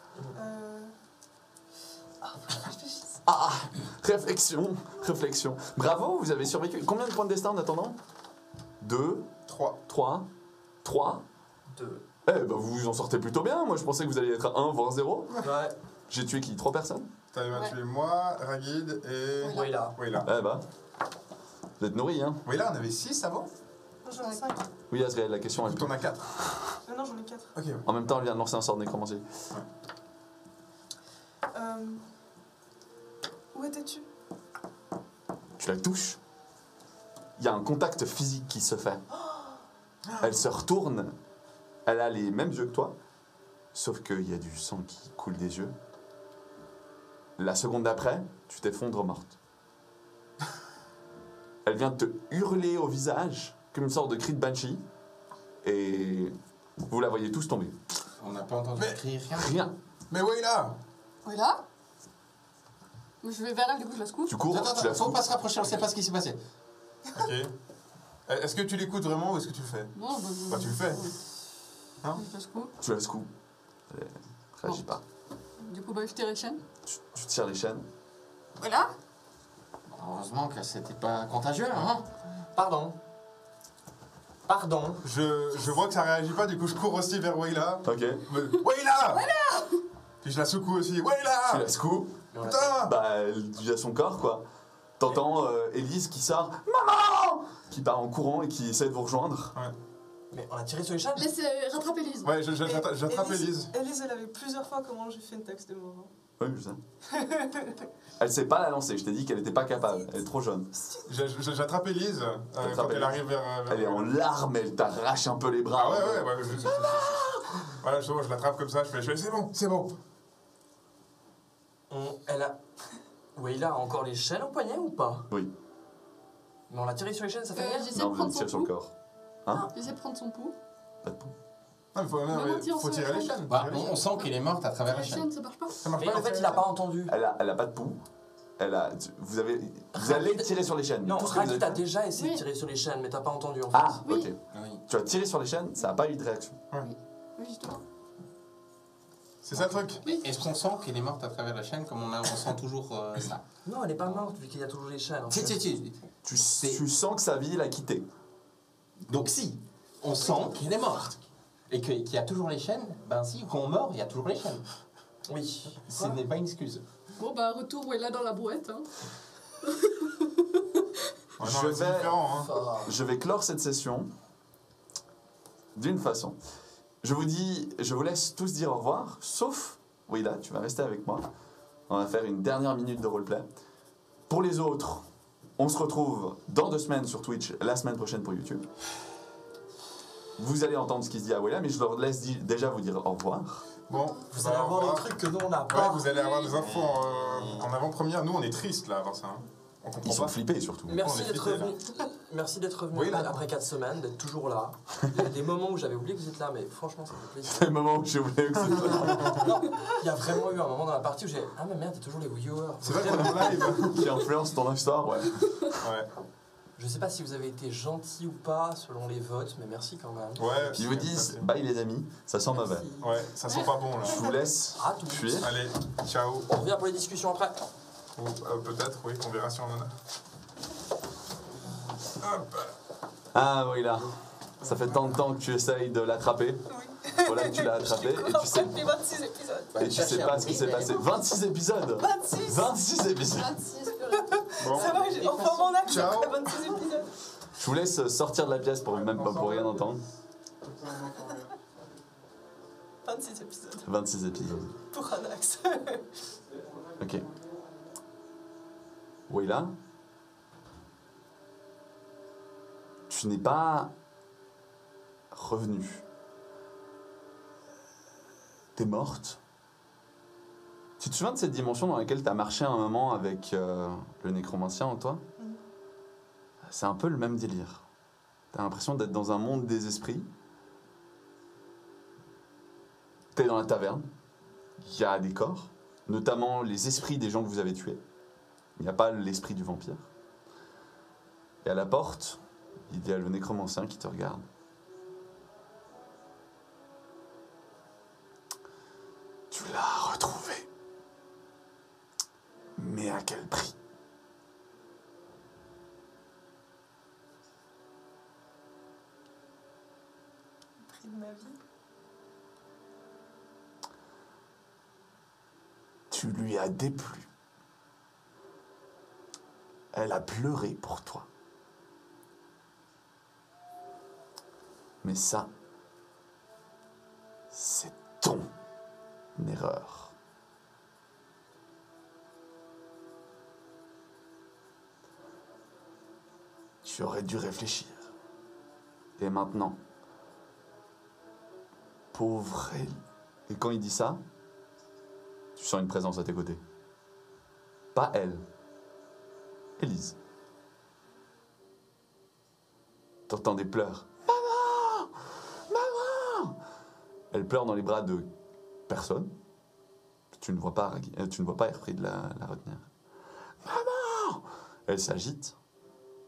Faut que je réfléchisse. Ah, réflexion. Bravo, vous avez survécu. Combien de points de destin en attendant? 2, 3. 3. 2. Eh ben vous vous en sortez plutôt bien. Moi je pensais que vous alliez être à 1 voire 0. Ouais. J'ai tué qui? 3 personnes? T'avais Ouais. tué moi, Ragid et... Oui, là. Wayla. Eh ben, vous êtes nourris, hein? Wayla, on avait 6 avant? Non, j'en ai 5. Oui, Azrael, la question Du est... coup, t'en as 4. Non, j'en ai 4. Ok. En même temps, elle vient de lancer un sort de nécromancie. Où étais-tu? Tu la touches. Il y a un contact physique qui se fait. Elle se retourne. Elle a les mêmes yeux que toi. Sauf qu'il y a du sang qui coule des yeux. La seconde d'après, tu t'effondres morte. Elle vient te hurler au visage comme une sorte de cri de banshee. Et vous la voyez tous tomber. On n'a pas entendu Mais- crier rien. Rien. Mais Wayla! Oui là? Je vais vers elle, du coup je la secoue. Tu cours, Attends, tu la faut secoues. pas se rapprocher, on sait pas ce qui s'est passé. Ok. Est-ce que tu l'écoutes vraiment ou est-ce que tu le fais? Non, Bah, tu le fais. Hein? Je la secoue. Tu la secoues. Elle réagit pas. Du coup, bah, je tire les chaînes. Tu tires les chaînes. Voilà. Heureusement que c'était pas contagieux, hein. Pardon. Je vois que ça réagit pas, du coup je cours aussi vers Wayla. Ok. Wayla! Puis je la secoue aussi. Tu Wayla! la secoues. Putain! Bah, il y a son corps, quoi. T'entends Élise qui sort, maman, qui part en courant et qui essaie de vous rejoindre. Mais on a tiré sur les chaînes. Laissez rattraper Lise. Ouais, j'attrape Élise. Élise, elle avait plusieurs fois comment j'ai fait une taxe de mort. Oui, je sais. Elle sait pas la lancer, je t'ai dit qu'elle était pas capable, elle est trop jeune. J'attrape Élise quand T'attrapes elle arrive vers. Elle est en larmes, elle t'arrache un peu les bras. Ah ouais. Voilà, je l'attrape comme ça, je fais c'est bon. Elle a. Wayla a encore les chaînes au poignet ou pas? Oui. Mais on l'a tiré sur les chaînes, ça fait rien. J'essaie Non, de vous prendre tirez son sur le pouls. corps. Hein? J'essaie de prendre son pouls. Pas de pouls. Non, mais faut tirer les chaînes. Bah, on sent qu'elle est morte à travers la La chaîne. chaîne, ça marche pas. Ça marche Mais pas, en fait, il a pas entendu. Elle a pas de pouls. Vous allez tirer sur les chaînes. Non, Tout ce que vous Raki, avez t'as fait- déjà essayé Oui. de tirer sur les chaînes, mais t'as pas entendu en fait. Ah, Oui. ok. Oui. Tu as tiré sur les chaînes, ça n'a pas eu de réaction. Oui, justement. C'est ça le truc. Est-ce qu'on sent qu'elle est morte à travers la chaîne comme on sent toujours ça? Non, elle est pas morte vu qu'il y a toujours les chaînes. En fait. Tu sens que sa vie l'a quittée. Donc si, on sent qu'elle est morte. Et qu'il y a toujours les chaînes, ben si, quand on meurt, il y a toujours les chaînes. Oui. Ce n'est pas une excuse. Bon, bah, retour où elle est dans la brouette. Hein. Ouais, Je non, mais c'est vais- différent. Hein. Enfin, Je vais clore cette session d'une façon. Je vous laisse tous dire au revoir, sauf Wayla, tu vas rester avec moi. On va faire une dernière minute de roleplay. Pour les autres, on se retrouve dans 2 semaines sur Twitch, la semaine prochaine pour YouTube. Vous allez entendre ce qui se dit à Wayla, mais je leur laisse déjà vous dire au revoir. Bon, vous bah, allez au avoir des revoir. trucs que nous on n'a Ouais, pas. vous allez avoir des infos en avant-première. Nous, on est tristes là, avant ça. Hein. On comprend Ils sont pas. flippés surtout. Merci On est d'être flippés, là. revenu. Merci d'être revenu Oui, là. après 4 semaines, d'être toujours là. Il y a des moments où j'avais oublié que vous êtes là, mais franchement, ça fait plaisir. C'est le moment où j'ai oublié que c'était. Non, il y a vraiment eu un moment dans la partie où j'ai ah mais merde, il y a toujours les viewers. C'est vrai qu'on est en live. Qui influence ton histoire, ouais. Ouais. Je sais pas si vous avez été gentil ou pas selon les votes, mais merci quand même. Ouais. Puis ils vous disent bye les amis, ça sent mauvais. Merci. Ouais, ça sent pas bon là. Je vous laisse À tout. fuir. Allez, ciao. On revient pour les discussions après. Ou peut-être, oui, on verra si on en a. Hop. Ah oui là, ça fait tant de temps que tu essayes de l'attraper. Voilà que tu l'as attrapé et tu sais, Depuis 26 épisodes. et tu sais pas ce qui s'est passé. 26 épisodes 26 26 épisodes 26, purée. Bon. C'est vrai, j'ai enfin mon acte Ciao. après 26 épisodes. Je vous laisse sortir de la pièce pour même pas pour rien entendre. 26 épisodes. 26 épisodes. Pour un axe. Ok. Wayla, tu n'es pas revenu. T'es morte. Tu te souviens de cette dimension dans laquelle tu as marché un moment avec le nécromancien en toi? C'est un peu le même délire. T'as l'impression d'être dans un monde des esprits. T'es dans la taverne. Il y a des corps, notamment les esprits des gens que vous avez tués. Il n'y a pas l'esprit du vampire. Et à la porte, il y a le nécromancien qui te regarde. Tu l'as retrouvé. Mais à quel prix? Prix de ma vie. Tu lui as déplu. Elle a pleuré pour toi. Mais ça, c'est ton erreur. Tu aurais dû réfléchir. Et maintenant, pauvre elle. Et quand il dit ça, tu sens une présence à tes côtés. Pas elle. Élise. T'entends des pleurs. Maman! Maman! Elle pleure dans les bras de personne. Tu ne vois pas Airfree de la retenir. Maman! Elle s'agite.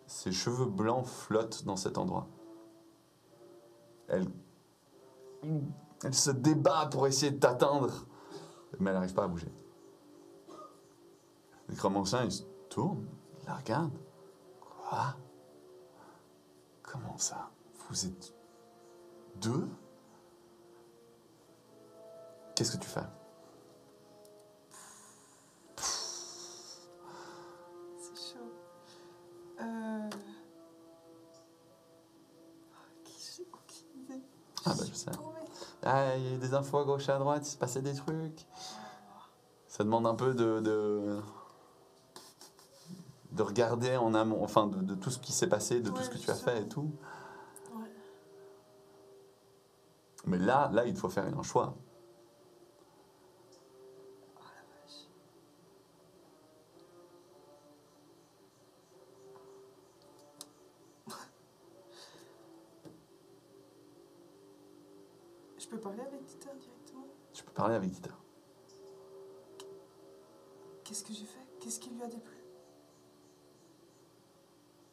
Ses cheveux blancs flottent dans cet endroit. Elle se débat pour essayer de t'atteindre. Mais elle n'arrive pas à bouger. Le nécromancien, il se tourne, il la regarde. Quoi? Comment ça? Vous êtes 2? Qu'est-ce que tu fais? C'est chaud. Ouais, je sais. Ah, il y a des infos à gauche et à droite, il se passait des trucs. Ça demande un peu de regarder en amont, enfin de tout ce qui s'est passé, de tout Ouais, ce que tu as fait et tout. Ouais. Mais là, il faut faire un choix. Je peux parler avec Dieter directement? Tu peux parler avec Dieter. Qu'est-ce que j'ai fait? Qu'est-ce qui lui a déplu?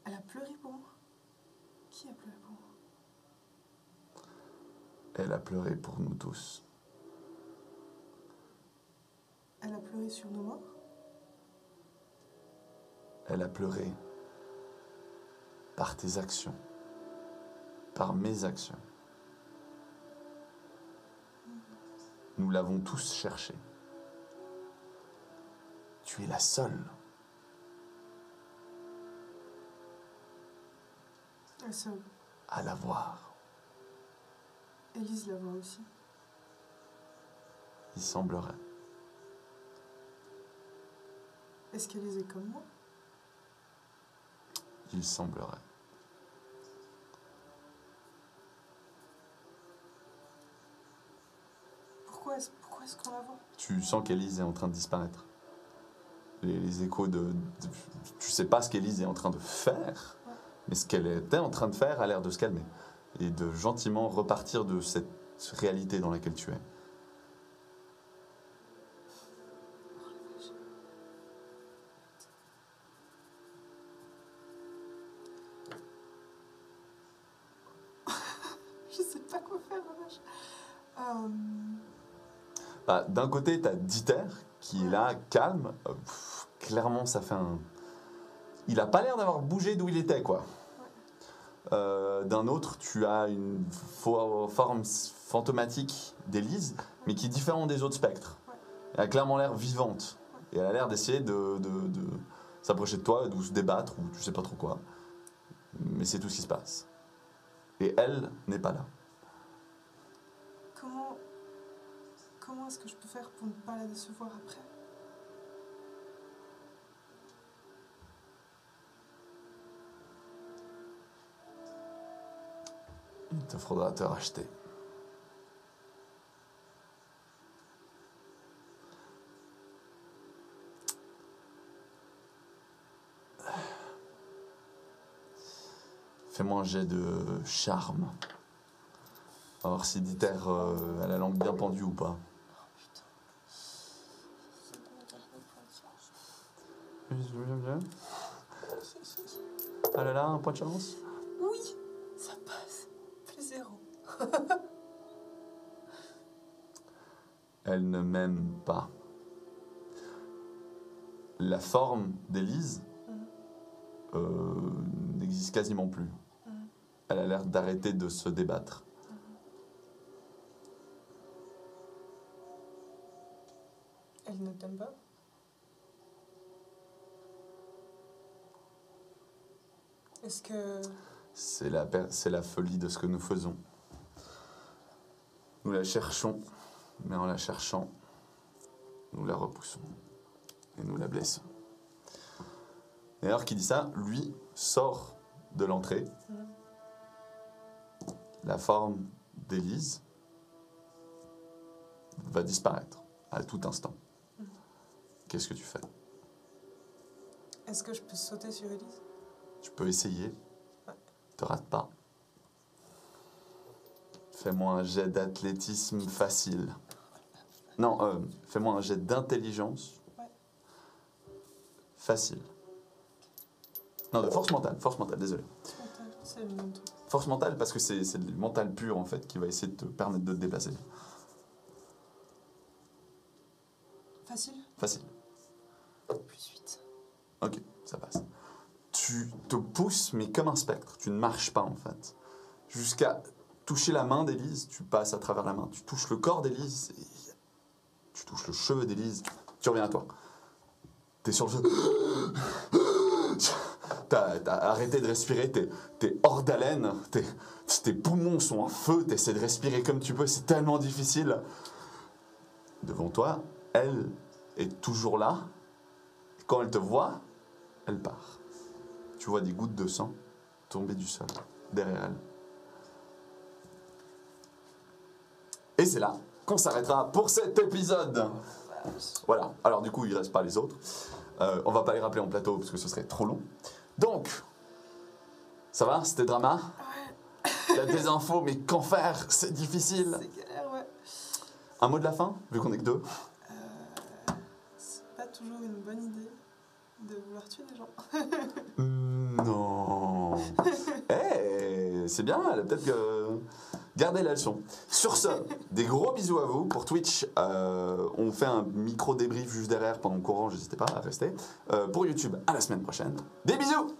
Elle a pleuré pour moi? Qui a pleuré pour moi? Elle a pleuré pour nous tous. Elle a pleuré sur nos morts? Elle a pleuré par tes actions, par mes actions. Nous l'avons tous cherché. Tu es la seule. La seule. À la voir. Élise la voit aussi. Il semblerait. Est-ce qu'Élise est comme moi? Il semblerait. Pourquoi est-ce qu'on la voit? Tu sens qu'Élise est en train de disparaître. Les échos tu sais pas ce qu'Élise est en train de faire, mais ce qu'elle était en train de faire a l'air de se calmer. Et de gentiment repartir de cette réalité dans laquelle tu es. Je sais pas quoi faire, la vache. Bah, d'un côté, tu as Dieter qui est là, calme. Clairement, ça fait un. Il a pas l'air d'avoir bougé d'où il était, quoi. D'un autre, tu as une forme fantomatique d'Élise, mais qui est différente des autres spectres. Elle a clairement l'air vivante. Et elle a l'air d'essayer de s'approcher de toi, de se débattre, ou tu sais pas trop quoi. Mais c'est tout ce qui se passe. Et elle n'est pas là. Comment est-ce que je peux faire pour ne pas la décevoir après? Il te faudra te racheter. Fais-moi un jet de charme. On va voir si Dieter a la langue bien pendue ou pas. Bien. Ah là là, un point de chance. Oui, ça passe. Plus 0. Elle ne m'aime pas. La forme d'Élise n'existe quasiment plus. Elle a l'air d'arrêter de se débattre. Elle ne t'aime pas? Est-ce que... C'est la folie de ce que nous faisons. Nous la cherchons, mais en la cherchant, nous la repoussons et nous la blessons. Et alors qu'il dit ça, lui sort de l'entrée. La forme d'Élise va disparaître à tout instant. Qu'est-ce que tu fais? Est-ce que je peux sauter sur Élise? Tu peux essayer. Ouais. Te rate pas. Fais-moi un jet d'athlétisme facile. Non, fais-moi un jet d'intelligence. Ouais. Facile. Non, de force mentale, désolé. C'est le même truc. Force mentale parce que c'est le mental pur en fait qui va essayer de te permettre de te déplacer. Facile? Facile. Plus 8. Ok, ça passe. Tu te pousses mais comme un spectre, tu ne marches pas en fait. Jusqu'à toucher la main d'Élise, tu passes à travers la main. Tu touches le corps d'Élise, tu touches le cheveu d'Élise, tu reviens à toi. T'es sur le... t'as arrêté de respirer, t'es hors d'haleine, tes poumons sont en feu, t'essaies de respirer comme tu peux, c'est tellement difficile. Devant toi, elle est toujours là. Quand elle te voit, elle part. Tu vois des gouttes de sang tomber du sol derrière elle. Et c'est là qu'on s'arrêtera pour cet épisode. Voilà. Alors du coup, il ne reste pas les autres. On va pas les rappeler en plateau parce que ce serait trop long. Donc, ça va? C'était drama? Il y a des infos, mais qu'en faire? C'est difficile. C'est galère, ouais. Un mot de la fin, vu qu'on est que deux? C'est pas toujours une bonne idée de vouloir tuer des gens. Non. C'est bien, elle a peut-être gardé la leçon. Sur ce, des gros bisous à vous. Pour Twitch, on fait un micro débrief juste derrière pendant le courant, n'hésitez pas à rester. Pour YouTube, à la semaine prochaine. Des bisous!